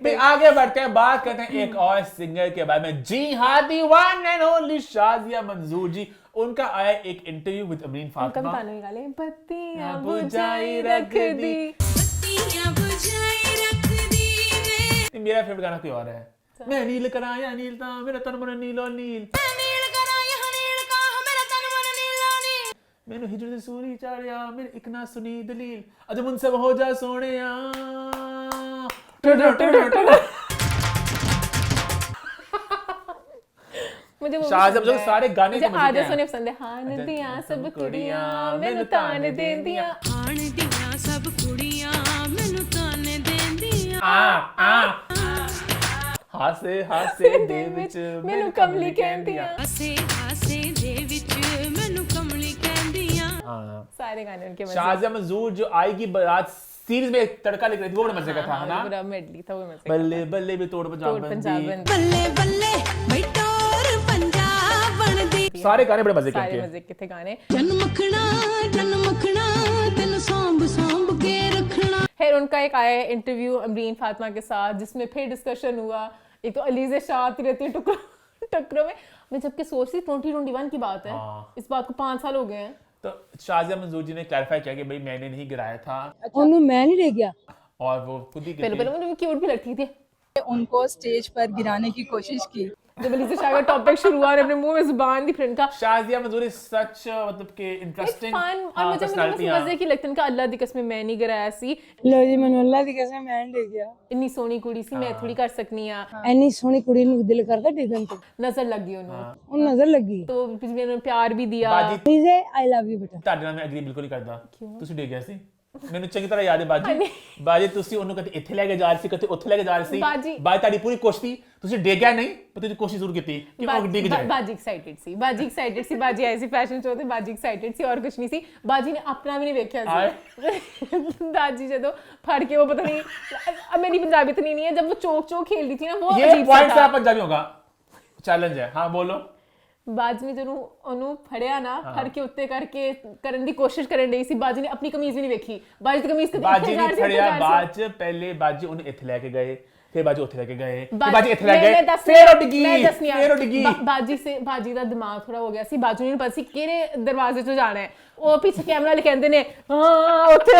आगे बढ़ते हैं, बात करते हैं एक और सिंगर के बारे में। जी हाँ, दी वन एंड ओनली शाजिया मंजूर जी। उनका आया एक इंटरव्यू विद अमीन फातिमा। बत्तियां बुझाई रख दी। मेरा फेवरेट गाना कोई और है। मैं नील कराया नील ता मेरा तन मन नीलो नील, मैनू हिजर दी सूरी चाड़िया मेरे इक ना सुनी दलील, अज मुनसब हो जा सोहणिया। मुझे वो शाहज़ब जो सारे गाने मुझे समझ गए आजा हैं। सुने पसंद है। हान दियां सब कुड़ियां मैनू ताने देंदियां, हान दियां सब कुड़ियां मैनू ताने देंदियां, हासे हासे दे विच मैनू कमली कहंदियां, हसे हसे दे विच मैनू कमली कहंदियां। हाँ। सारे गाने उनके मजे। शाहज़ब मंजूर जो आएगी बारात सीरीज में एक तड़का लिख रही थी, वो बड़ा मजे का था ना। पूरा मेडली था, वो मजे का बल्ले बल्ले भी तोड़ पंजाब तोड़ पंजाब बंदी, बंदी। बल्ले बल्ले बैठोर पंजाब बनदी, सारे गाने बड़े मजे के सारे थे। मजे के थे गाने। जन मखना तेन सांभ सांभ के रखना। फिर उनका एक आया इंटरव्यू अमरीन फातिमा के साथ, जिसमें फिर डिस्कशन हुआ। एक तो अलीज़े शाह आती रहती है टकरों में। मैं जबकि सोचती 2021 की बात है, इस बात को 5 साल हो गए हैं। तो शाहज़ब मंजूर जी ने क्लैरिफाई किया कि भाई मैंने नहीं गिराया था, उन्होंने मैं नहीं ले गया, और वो खुद ही पहले पहले मुझे क्यूट भी लगती थी। उनको स्टेज पर गिराने की कोशिश की। जब अलीज़े शाह का टॉपिक शुरू हुआ, अपने मुंह में जुबान दी फिर इनका शाज़िया मंजूर इज सच मतलब के इंटरेस्टिंग फन, और मुझे मजे की लगती है। इनका अल्लाह दी कसम मैं नहीं गिराया सी, लो जी मैनू अल्लाह दी कसम मैं नहीं ले गया, इन्नी सोहनी कुड़ी सी मैं थोड़ी कर सकनी आ। एनी सोहनी कुड़ी नू दिल करदा डिगन ते नजर लग गई उन्होंने, उन नजर लगी तो मैंने प्यार भी दिया। बाजी प्लीज आई लव यू बेटा। ਤੁਹਾਡੇ ਨਾਲ ਮੈਂ ਐਗਰੀ ਬਿਲਕੁਲ ਨਹੀਂ ਕਰਦਾ। ਤੁਸੀਂ ਡੇ ਗਿਆ ਸੀ, ਮੈਨੂੰ ਚੰਗੀ ਤਰ੍ਹਾਂ ਯਾਦ ਹੈ ਬਾਜੀ। ਬਾਜੀ ਤੁਸੀਂ ਉਹਨੂੰ ਕਦੇ ਇੱਥੇ ਲੈ ਕੇ ਜਾ ਰਹੇ ਸੀ, ਕਦੇ ਉੱਥੇ ਲੈ ਕੇ ਜਾ ਰਹੇ ਸੀ। ਬਾਜੀ ਤੁਹਾਡੀ ਪੂਰੀ ਕੋਸ਼ਿਸ਼ ਤੁਸੀਂ ਡੇ ਗਿਆ ਨਹੀਂ, ਪਰ ਤੁਸੀਂ ਕੋਸ਼ਿਸ਼ ਜ਼ਰੂਰ ਕੀਤੀ ਕਿ ਉਹ ਡਿੱਗ ਜਾਏ। ਬਾਜੀ ਐਕਸਾਈਟਡ ਸੀ, ਬਾਜੀ ਆਈ ਸੀ ਫੈਸ਼ਨ ਸ਼ੋਅ ਤੇ, ਬਾਜੀ ਐਕਸਾਈਟਡ ਸੀ और कुछ नहीं ਸੀ। ਬਾਜੀ ਨੇ ਆਪਣਾ ਵੀ ਨਹੀਂ ਵੇਖਿਆ ਸੀ। ਬਾਜੀ ਜਦੋਂ ਫੜ ਕੇ वो पता नहीं मेरी पंजाबी इतनी नहीं है, जब वो चौक खेल रही थी ना, वो ये अजीब सा पॉइंट था। से पंजाबी होगा चैलेंज है। हाँ बोलो। ਬਾਜੀ ਨੇ ਜਦੋਂ ਉਹਨੂੰ ਫੜਿਆ ਨਾ, ਫੜ ਕੇ ਉੱਤੇ ਕਰਕੇ ਕਰਨ ਦੀ ਕੋਸ਼ਿਸ਼ ਕਰਨ ਰਹੀ ਸੀ, ਬਾਜੀ ਨੇ ਆਪਣੀ ਕਮੀਜ਼ ਵੀ ਨਹੀਂ ਵੇਖੀ। ਬਾਜੀ ਦੀ ਕਮੀਜ਼ ਬਾਜੀ ਨੇ ਫੜਿਆ, ਬਾਅਦ ਚ ਪਹਿਲੇ ਬਾਜੀ ਉਹਨੂੰ ਇੱਥੇ ਲੈ ਕੇ ਗਏ, ਫਿਰ ਬਾਜੀ ਉੱਥੇ ਲੈ ਕੇ ਗਏ, ਫਿਰ ਬਾਜੀ ਇੱਥੇ ਲੈ ਗਏ, ਫਿਰ ਉਹ ਡਿੱਗੀ। ਬਾਜੀ ਦਾ ਦਿਮਾਗ ਥੋੜਾ ਹੋ ਗਿਆ ਸੀ, ਬਾਜੀ ਨੂੰ ਨਹੀਂ ਪਤਾ ਸੀ ਕਿਹੜੇ ਦਰਵਾਜ਼ੇ ਤੋਂ ਜਾਣਾ ਹੈ। ਉਹ ਪਿੱਛੇ ਕੈਮਰਾ ਵਾਲੇ ਕਹਿੰਦੇ ਨੇ ਹਾਂ ਉੱਥੇ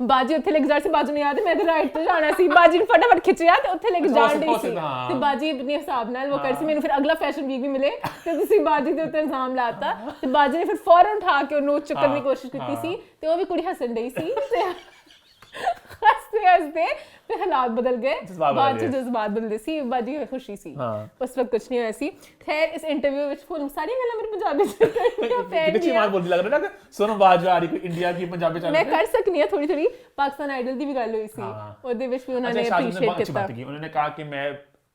ਬਾਜੀ ਉੱਥੇ ਲੈ ਕੇ ਜਾ ਸੀ, ਬਾਜੀ ਨੂੰ ਯਾਦ ਹੈ ਮੈਂ ਤੇ ਰਾਈਟ ਤੋਂ ਜਾਣਾ ਸੀ। ਬਾਜੀ ਨੂੰ ਫਟਾਫਟ ਖਿੱਚਿਆ ਤੇ ਉੱਥੇ ਲੈ ਕੇ ਜਾਣ ਡਈ ਸੀ, ਤੇ ਬਾਜੀ ਆਪਣੇ ਹਿਸਾਬ ਨਾਲ ਉਹ ਕਰ ਸੀ। ਮੈਨੂੰ ਫਿਰ ਅਗਲਾ ਫੈਸ਼ਨ ਵੀਕ ਵੀ ਮਿਲੇ ਤੇ ਤੁਸੀਂ ਬਾਜੀ ਦੇ ਉੱਤੇ ਇਲਜ਼ਾਮ ਲਾਤਾ, ਤੇ ਬਾਜੀ ਨੇ ਫਿਰ ਫੌਰਨ ਉਠਾ ਕੇ ਉਹਨੂੰ ਚੱਕਣ ਦੀ ਕੋਸ਼ਿਸ਼ ਕੀਤੀ ਸੀ, ਤੇ ਉਹ ਵੀ ਕੁੜੀ ਹੱਸਣ ਡਈ ਸੀ। हंसते फिर हालात बदल गए, बाद से जज्बात बदलते सी, बाजी खुशी सी, उस वक्त कुछ नहीं हुआ सी। खैर इस इंटरव्यू में फुल सारी गल्लां मेरी पंजाबी च कितनी मार बोलती लग रहा है ना, सोनम बाजवा आ रही कोई इंडिया की पंजाबी चैनल मैं कर सकनी है थोड़ी पाकिस्तान आइडल दी भी गल हुई सी, ओदे विच भी उन्होंने अप्रीशिएट किया। उन्होंने कहा कि मैं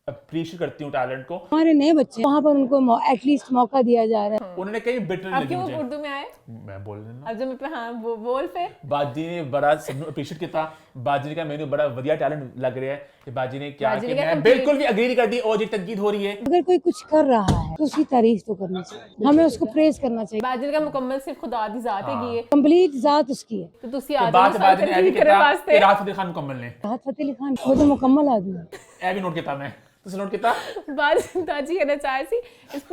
अप्रिशिएट करती हूँ टैलेंट को। हमारे नए बच्चे वहाँ पर उनको एटलीस्ट मौका दिया जा रहा है। उन्होंने कहीं बिटर अब क्यों उर्दू में आए, मैं बोल रहा अब जब मैं हाँ वो बोल पे बाजी ने बड़ा सबने अप्रिशिएट किया। बाजी ने कहा मैंने बड़ा वधिया टैलेंट लग रहा है कि बाजी ने क्या कि मैं बिल्कुल भी एग्री नहीं करती और जो तनकीद हो रही है। अगर कोई कुछ कर रहा है तो उसकी तारीफ तो करनी चाहिए, हमें उसको प्रेज करना चाहिए। बाजी का मुकम्मल सिर्फ खुदा दी जात है, ये कंप्लीट जात उसकी है। तो तुसी बात बाजी ने भी किया कि राहत फतेह खान मुकम्मल ने, राहत फतेह अली खान वो तो मुकम्मल आदमी है। ए भी नोट किया मैं, तुसी नोट किया बाजी कहना चाहे सी इस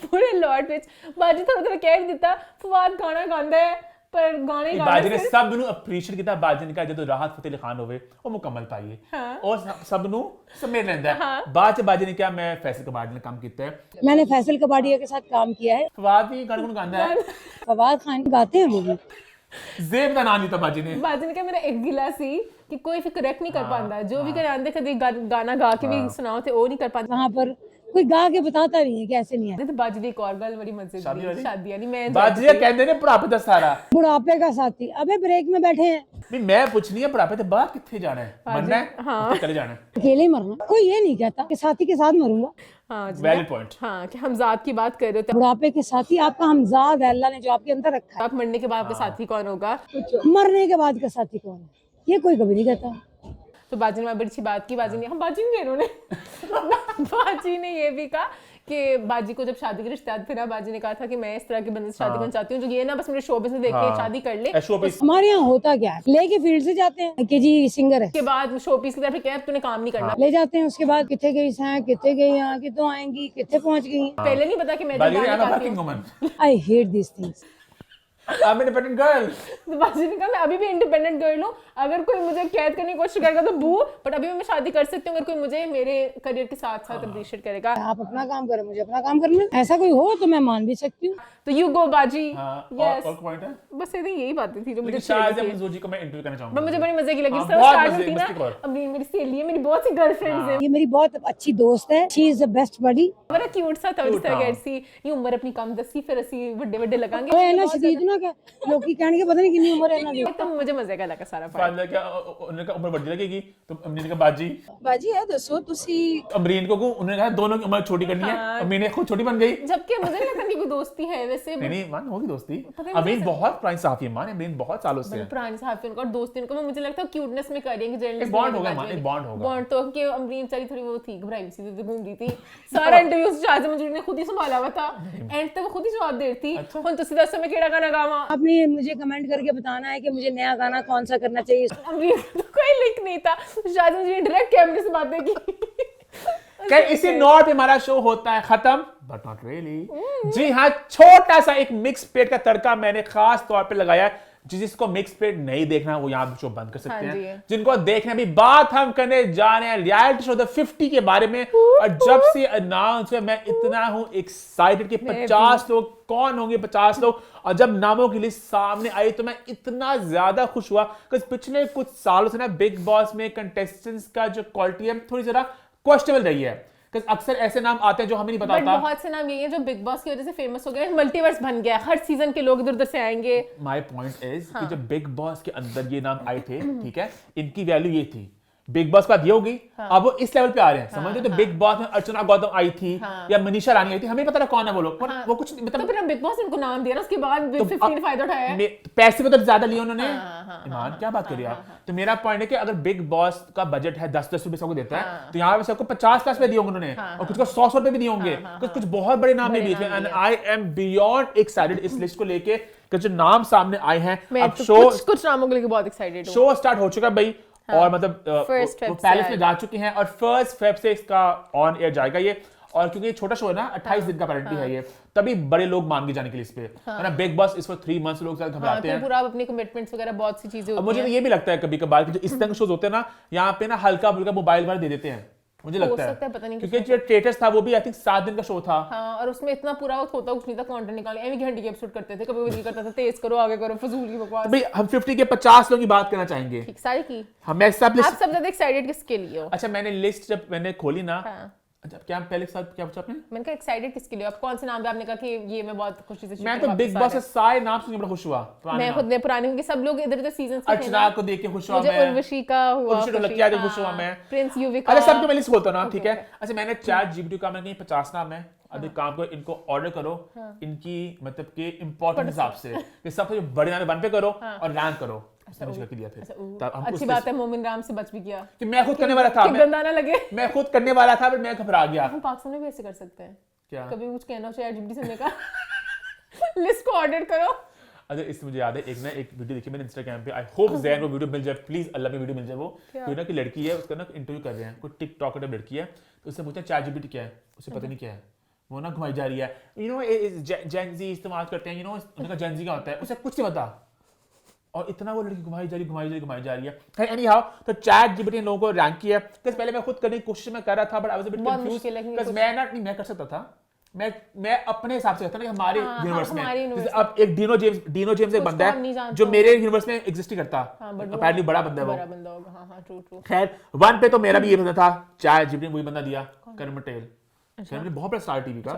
पूरे लॉट विच बाजी थोड़ा कह भी दिता फवाद गाना गांदा है पर गाने बाजी ने सब नु अप्रीशिएट किया। बाजी ने कहा जदों राहत फतेह अली खान होवे वो मुकम्मल पाइए और सब नु समेट लेंदा है। बाद च बाजी ने कहा मैं फैसल कबाड़ी ने काम किया है, मैंने फैसल कबाड़िया के साथ काम किया है। फवाद भी गाना गांदा है, फवाद खान गाते हैं वो भी। ज़ेब का नाम नहीं था बाजी ने कहा मेरा एक गिला सी कि कोई फिर करेक्ट नहीं कर पाता, जो भी कर आंदे कभी गाना गा के भी सुनाओ थे वो नहीं कर पाता, वहाँ पर कोई गा के बताता नहीं है कि ऐसे नहीं है। तो बाजी दी एक और गल बड़ी मजेदार शादी वाली मैं बाजी कहंदे ने बुढ़ापे दा सारा बुढ़ापे का साथी। अबे ब्रेक में बैठे हैं, नहीं मैं पूछनी है बुढ़ापे ते बाद किथे जाना है, मरना है हाँ चले जाना है, अकेले ही मरना। कोई ये नहीं कहता कि साथी के साथ मरूंगा। हाँ वैलिड पॉइंट। हाँ कि हमजाद की बात कर रहे हो, बुढ़ापे के साथी आपका हमजाद है, अल्लाह ने जो आपके अंदर रखा है। आप मरने के बाद आपका साथी कौन होगा, मरने के बाद का साथी कौन है, ये कोई कभी नहीं कहता। तो बाजी ने बड़ी अच्छी बात की, बाजी ने हम बाजी नहीं उन्होंने बाजी ने ये भी कहा कि बाजी को जब शादी के रिश्ते थे ना, बाजी ने कहा था कि मैं इस तरह के बंदे से शादी करना चाहती हूँ जो ये ना बस मेरे शोबिस में देखे शादी कर ले। हमारे यहाँ होता क्या है, लेके फील्ड से जाते हैं कि जी सिंगर है, उसके बाद शोपीस की तरफ क्या तूने काम नहीं करना, ले जाते हैं। उसके बाद कितने गई हैं, कितने गई यहाँ, कितों आएंगी, कितने पहुँच गई। पहले नहीं पता कि मैं I hate this things. I'm an independent girl. तो बाजी ने कहा मैं अभी भी इंडिपेंडेंट गर्ल हूँ, अगर कोई मुझे कैद करने की कोशिश करेगा तो बू, बट अभी भी मैं शादी कर सकती हूँ अगर कोई मुझे मेरे करियर के साथ साथ अप्रिशिएट करेगा। आप अपना काम करें, मुझे अपना काम करना, ऐसा कोई हो तो मैं मान भी सकती हूँ। तो यू गो बाजी। यस। और पॉइंट है बस यही बातें थी जो मुझे शायद मंजूर जी को मैं इंटरव्यू करना चाहूंगा, मुझे बड़ी मजे की लगी। बहुत थी ना, अभी मेरी सहेली है, मेरी बहुत सी गर्लफ्रेंड्स हैं, ये मेरी बहुत अच्छी दोस्त है, she is the best buddy. बड़ा क्यूट सा था उसका कैसी, ये उम्र अपनी कम दसी फिर ਅਸੀਂ ਵੱਡੇ लगांगे। है ना शदीद ना क्या लोग की कहने के पता नहीं कितनी उम्र है ना। तो मुझे मजे का लगा सारा पार्ट। क्या उन्होंने कहा उम्र बढ़ लगेगी तो अमरीन का बाजी है दसो तुसी अमरीन को उन्होंने कहा दोनों की उम्र छोटी करनी है, अमरीन ने खुद छोटी बन गई, जबकि मुझे नहीं लगता कि कोई दोस्ती है वैसे। नहीं मान होगी दोस्ती। अमरीन बहुत पुरानी सहाफी है, मान अमरीन बहुत सालों से पुरानी सहाफी उनका, और दोस्ती उनका मुझे लगता है क्यूटनेस में कर रही है कि जर्नलिस्ट बॉन्ड होगा, मान एक बॉन्ड होगा। बॉन्ड तो कि अमरीन चली थोड़ी वो थी, घबराई सी थी, घूम रही थी सारा इंटरव्यू शाहज़ मंजूर ने खुद ही संभाला हुआ था, एंड तक वो खुद ही जवाब दे रही थी। हुन तुसी दसो मैं केड़ा गाना गावां? आपने मुझे कमेंट करके बताना है कि मुझे नया गाना कौन सा करना चाहिए। अमरीन तो कोई लिंक नहीं था, शाहज़ मंजूर ने डायरेक्ट कैमरे से बातें की। क्या इसी नोट पे हमारा शो होता है खत्म, बट नॉट रियली। जी हाँ, छोटा सा एक मिक्स प्लेट का तड़का मैंने खास तौर पे लगाया है। जिसको मिक्स प्लेट नहीं देखना वो यहाँ शो बंद कर सकते हैं। जिनको देखना भी, बात हम करने जा रहे हैं रियलिटी शो द 50 के बारे में। और जब से अनाउंस हुआ मैं इतना हूँ एक्साइटेड कि 50 लोग कौन होंगे, 50 लोग। और जब नामों की लिस्ट सामने आई तो मैं इतना ज्यादा खुश हुआ कि पिछले कुछ सालों से ना बिग बॉस में कंटेस्टेंट्स का जो क्वालिटी है थोड़ी जरा क्वेश्चनेबल रही है। अक्सर ऐसे नाम आते हैं जो हमें नहीं पता होता। बहुत से नाम ये हैं जो बिग बॉस की वजह से फेमस हो गए, मल्टीवर्स बन गया, हर सीजन के लोग इधर उधर से आएंगे। माय पॉइंट इज कि जब बिग बॉस के अंदर ये नाम आए थे, ठीक है, इनकी वैल्यू ये थी, बिग बॉस का दिया होगी, अब वो इस लेवल पे आ रहे हैं, समझ रहे? तो बिग बॉस में अर्चना गौतम आई थी या मनीषा रानी आई थी, हमें पता था कौन है वो लोग, पर वो कुछ मतलब तो फिर हम बिग बॉस इनको नाम दिया ना, उसके बाद 50 फायदा उठाया, पैसे तो ज्यादा लिए उन्होंने। ईमान क्या बात करिए आप। तो मेरा पॉइंट है कि अगर बिग बॉस का बजट है 10-10 रुपए सबको देता है, तो यहाँ पे सबको 50 रुपए दिए होंगे उन्होंने, और कुछ को 100 रुपए भी दिए होंगे, कुछ बहुत बड़े नाम भी दिए। And I am beyond excited इस लिस्ट को लेके कि जो नाम सामने आए हैं। अब शो कुछ नामों के लिए बहुत एक्साइटेड हूं। शो स्टार्ट हो चुका है भाई, और मतलब वो पैलेस में जा चुके हैं और 1 फेब से इसका ऑन एयर जाएगा ये। और क्योंकि ये छोटा शो है ना, 28 दिन का पैरेंटी है ये, तभी बड़े लोग मान के जाने के लिए इस पे है ना। बिग बॉस इस पर 3 मंथ्स लोग घबराते हैं, पूरा अपनी कमिटमेंट्स वगैरह बहुत सी चीजें होती हैं। मुझे तो ये भी लगता है कभी कभार जो इस तरह के शोज होते हैं ना, यहाँ पे ना हल्का फुल्का मोबाइल वगैरह दे देते हैं, मुझे लगता है पता नहीं, क्योंकि जो स्टेटस था वो भी आई थिंक 7 दिन का शो था। हाँ, और उसमें इतना पूरा होता कुछ नहीं था, कंटेंट निकालने एमी घंटे के एपिसोड करते थे, कभी वो दिल करता था तेज करो, आगे करो, फजूल की बकवास। भाई हम 50 के 50 लोगों की बात करना चाहेंगे, ठीक सारी की। हम सब आप सब ज्यादा एक्साइटेड किसके लिए हो? अच्छा, मैंने लिस्ट जब मैंने खोली ना, अच्छा क्या पहले साथ क्या पूछा आपने? मैंने कहा एक्साइटेड किसके लिए, आप कौन से नाम पे आपने कहा कि ये मैं बहुत खुशी से। मैं तो बिग बॉस से सारे नाम सुन के बड़ा खुश हुआ। मैं खुद ने पुराने क्योंकि सब लोग इधर उधर सीजंस के थे ना, को देख के खुश हुआ मैं, उर्वशी का हुआ, उर्वशी ढोलकिया देख खुश हुआ मैं, प्रिंस युविका, अरे सबके मैं लिस्ट खोलता हूं ना, ठीक है। अच्छा, मैंने चैट जीपीटी का मैंने 50 नाम है, अब एक काम करो, इनको ऑर्डर करो इनकी मतलब के इंपॉर्टेंट हिसाब से, कि सबसे बड़े नाम 1 पे करो और रैंक करो। अच्छी बात है, मोमिन राम से बच भी गया कि मैं खुद करने वाला था, गंदा ना लगे, मैं खुद करने वाला था, पर मैं घबरा गया। हम पाकिस्तान में भी ऐसे कर सकते हैं क्या, कभी कुछ कहना हो चैट जीपीटी से, लिस्ट को ऑर्डर करो। अच्छा, इससे मुझे याद है एक वीडियो देखी मैंने इंस्टाग्राम पे, आई होप ज़ैन वो वीडियो मिल जाए, प्लीज अल्लाह में वीडियो मिल जाए। वो कोई ना की लड़की है, उसका ना इंटरव्यू कर रहे हैं, कोई टिकटॉक का लड़की है, तो उससे पूछा चैट जीपीटी क्या है, उसे पता नहीं क्या है, वो ना घुमाई जा रही है, यू नो जेनजी इस्तेमाल करते हैं, यू नो उनका जेनजी का होता है, उसे कुछ नहीं पता, और इतना वो लड़की घुमाई जा रही है। एनी हाउ, तो चैट जीपीटी ने लोगों को रैंक किया। पहले मैं खुद करने की कोशिश में कर रहा था, but I was a bit confused, because मैं कर सकता था, मैं अपने हिसाब से करता ना, हमारे यूनिवर्स में। अब एक डीनो जेम्स एक बंदा है जो मेरे यूनिवर्स में एग्जिस्ट ही करता, अपेरेंटली बड़ा बंदा है वो। खैर 1 पे तो मेरा भी ये बंदा था, चैट जीपीटी ने वही बंदा दिया, करण पटेल। बहुत बड़ा स्टार टीवी का,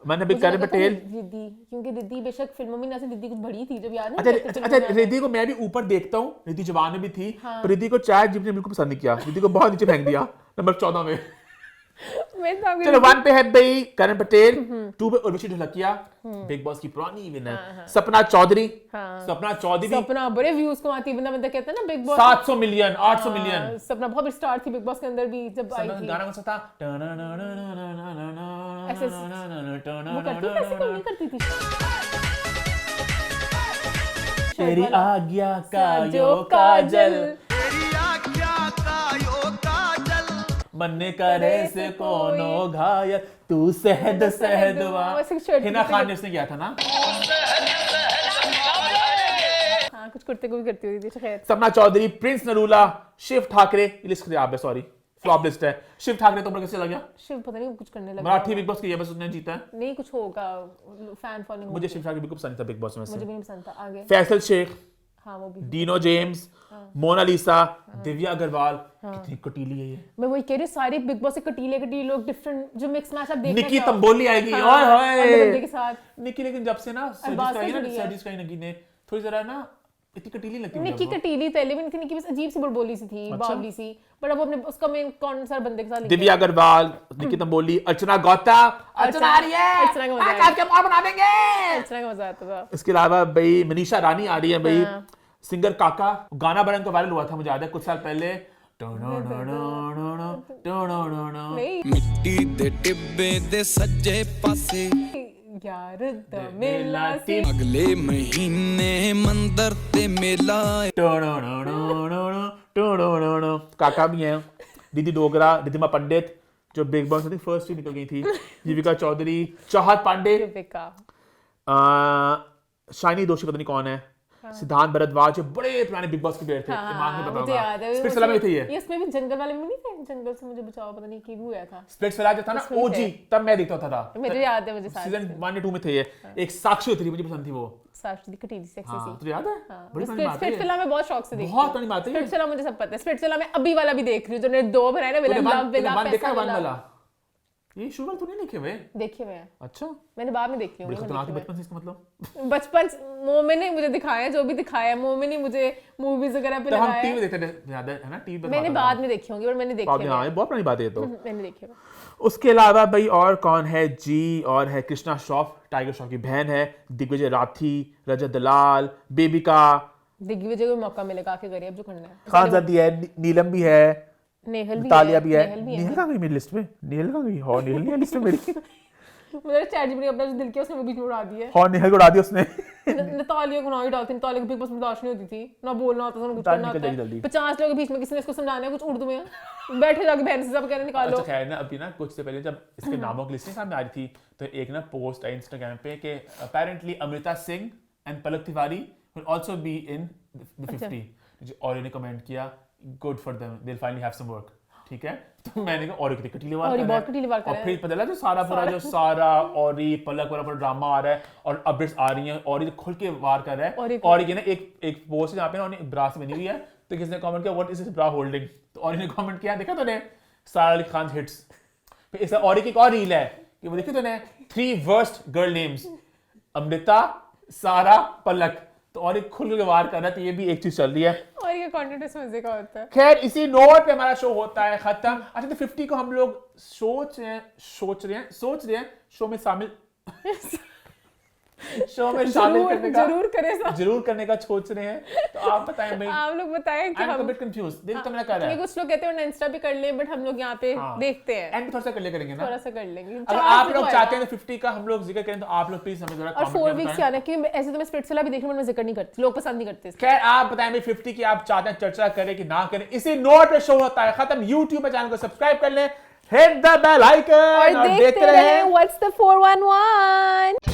मैंने भी करण पटेल, रिद्धि, क्योंकि रिद्धि बेशक फिल्मों में ऐसे रिद्धि कुछ बड़ी थी जब याद है। अच्छा, रिद्धि को मैं भी ऊपर देखता हूँ, रिद्धि जवान में भी थी, पर रिद्धि को चैट जीपीटी ने बिल्कुल पसंद नहीं किया, रिद्धि को बहुत नीचे फेंक दिया नंबर 14 में। चलो 1 पे है भाई करण पटेल, 2 पे उर्वशी ढोलकिया, बिग बॉस की पुरानी विनर, सपना चौधरी। सपना बड़े व्यूज कमाती, बंदा कहता है ना बिग बॉस 700 मिलियन 800 मिलियन। सपना बहुत बड़ी स्टार थी बिग बॉस के अंदर भी, जब आई थी गाना कौन सा था, ऐसे वो करती थी तेरी आज्ञा का यो काजल, मन करे से कोनो घायल, तू सहद सहदवा। हिना खान ने उसने किया था ना। कुछ कुर्ते को भी करती होती थी। खैर, सपना चौधरी, प्रिंस नरूला, शिव ठाकरे, ये लिस्ट खराब है, सॉरी फ्लॉप लिस्ट है। शिव ठाकरे तुम कैसे लग गया? शिव पता नहीं कुछ करने लगा, मराठी बिग बॉस की ये बस उसने जीता है, नहीं कुछ होगा, फैन फॉलोइंग। मुझे शिव ठाकरे बिल्कुल पसंद था बिग बॉस में से, मुझे भी नहीं पसंद था। आगे फैसल शेख, हाँ वो भी, डीनो जेम्स, मोनालिसा, दिव्या अग्रवाल, कितनी कटीली है ये। मैं वही कह रही हूँ, सारे बिग बॉस से कटीले लोग, डिफरेंट जो मिक्स मैच आप देखना निकी चाहो। तंबोली आएगी, हाँ, ओए होए बंदे के साथ निकी, लेकिन जब से ना अरबाज से जुड़ी है। सर्जिस का निकी ने थोड़ी जरा ना इतनी कटीली लगती है। निकी कटीली पहले भी नहीं थी, निकी बस अजीब सी बुड़बोली सी थी, बावली सी, बट अब वो अपने उसका मेन कौन सा बंदे के साथ। दिव्या अग्रवाल, निकी तंबोली, अर्चना गौता, अर्चना आ रही है, अर्चना का मजा आया, आज के मार बना देंगे, अर्चना का मजा आता था। इसके अलावा भाई मनीषा रानी आ रही है भाई, सिंगर काका, गाना बड़ा इनका वायरल हुआ था, मुझे याद है कुछ साल पहले। मिट्टी दे टिब्बे दे सज्जे पासे यार द मेला सी, अगले महीने मंदिर ते मेला। काका भी हैं, दीदी डोगरा, रिधिमा पंडित जो बिग बॉस में फर्स्ट ही निकल गई थी, जीविका चौधरी, चाहत पांडे, शाइनी दोषी पता नहीं कौन है, सिद्धांत भरद्वाज जो बड़े पुराने बिग बॉस के प्लेयर थे, ईमान में मुझे याद है, स्प्लिट्स वाला में थी ये, इसमें भी जंगल वाले में नहीं थे, जंगल से मुझे बचाओ पता नहीं की हुआ था, स्प्लिट्स वाला जो था ना ओजी, तब मैं देखता था, मुझे याद है, मुझे सीजन 1 या 2 में थे ये। एक साक्षी होती थी, मुझे पसंद थी वो, साक्षी दी कटीली सेक्सी सी, तुझे याद है? बड़ी पुरानी बात है, स्प्लिट्सविला में बहुत शौक से देखी, बहुत पुरानी बात है, स्प्लिट्सविला मुझे सब पता है। स्प्लिट्सविला में अभी वाला भी देख रही हूं, जो ने 2 बनाए ना, विला लव विला पैसा वाला, ये शुरू तूने देखे हुए? देखे हुए हैं। अच्छा, मैंने बाद में देखी हूं। बचपन से इसका मतलब बचपन मोमे ने मुझे दिखाया, जो भी दिखाया मोमे ने मुझे मूवीज वगैरह पे लगाया। हम टीवी देखते थे, याद है ना? टीवी मैंने बाद में देखी होंगी, और मैंने देखी है। हां, बहुत पुरानी बात है ये तो। मैंने देखी है। उसके अलावा भाई और कौन है जी, और है कृष्णा श्रॉफ, टाइगर श्रॉफ की बहन है, दिग्विजय राठी, रजत दलाल, बेबिका, दिग्विजय को मौका मिलेगा आके करिए अब जो करना है। खानजादी है, नीलम भी है, नेहल भी तालिया है, भी है। नेहल कहाँ गई मेरी लिस्ट में? नेहल कहाँ गई? हाँ, नेहल नहीं है लिस्ट में मेरी। मुझे चैट जीपीटी अपना जो दिल किया उसने वो बीच में उड़ा दिया है। हाँ, नेहल को उड़ा दिया उसने। तालिया को ना ही डालती, तालिया को बिग बॉस में बर्दाश्त नहीं होती थी, ना बोलना होता था, ना कुछ करना होता है। 50 लोगों के बीच में किसी ने इसको समझाना है कुछ उर्दू में, बैठे जाके बहन से सब कहने निकालो। अच्छा खैर ना, अभी ना कुछ से पहले जब इसके नामों की लिस्ट सामने आ रही थी, तो एक ना पोस्ट आई इंस्टाग्राम पे कि apparently Amrita Singh and Palak Tiwari will also be in the 50, और इन्होंने कमेंट किया good for them, they will finally have some work. ठीक है, तो मैंने कहा और कटीली वार और फिर पता लगा जो सारा पूरा जो सारा और पलक वाला पूरा ड्रामा आ रहा है, और अपडेट्स आ रही हैं, और ये खुल के वार कर रहा है, और ये ना एक पोस्ट जहाँ पे ना ब्रा से बनी हुई है, तो किसी ने कमेंट किया what is this bra holding, तो और ने कमेंट किया, देखा तूने सारा अली खान हिट्स। फिर इस और की एक और रील है कि वो देखी तूने 3 वर्स्ट गर्ल नेम्स, अमृता, सारा, पलक, तो और एक खुल के वार कर रहा है, तो ये भी एक चीज चल रही है, और ये कंटेंट इस मजे का होता है। खैर इसी नोट पे हमारा शो होता है खत्म। अच्छा, तो 50 को हम लोग सोच रहे हैं शो में शामिल जरूर करने का सोच रहे हैं, तो आप बताएं भाई। आप लोग बताएं कि हम कंफ्यूज दिल तो मेरा कर रहा है, कुछ लोग कहते हैं इंस्टा भी कर ले, बट हम लोग यहाँ पे देखते हैं, एंड थोड़ा सा करेंगे ना, थोड़ा सा कर लेंगे। अगर आप लोग चाहते हैं 50 का हम लोग जिक्र करें, तो आप लोग प्लीज हमें जरा और 4 वीक्स आना, कि ऐसे तो मैं स्प्लिट्सविला भी देखने में जिक्र नहीं करती, लोग पसंद नहीं करते। खैर आप बताएं भाई 50 की आप चाहते हैं चर्चा करें कि ना करें। इसी नोट पे शो होता है खत्म। YouTube पे चैनल को सब्सक्राइब कर लें, हिट द बेल आइकन, और देखते रहें व्हाट्स द 411।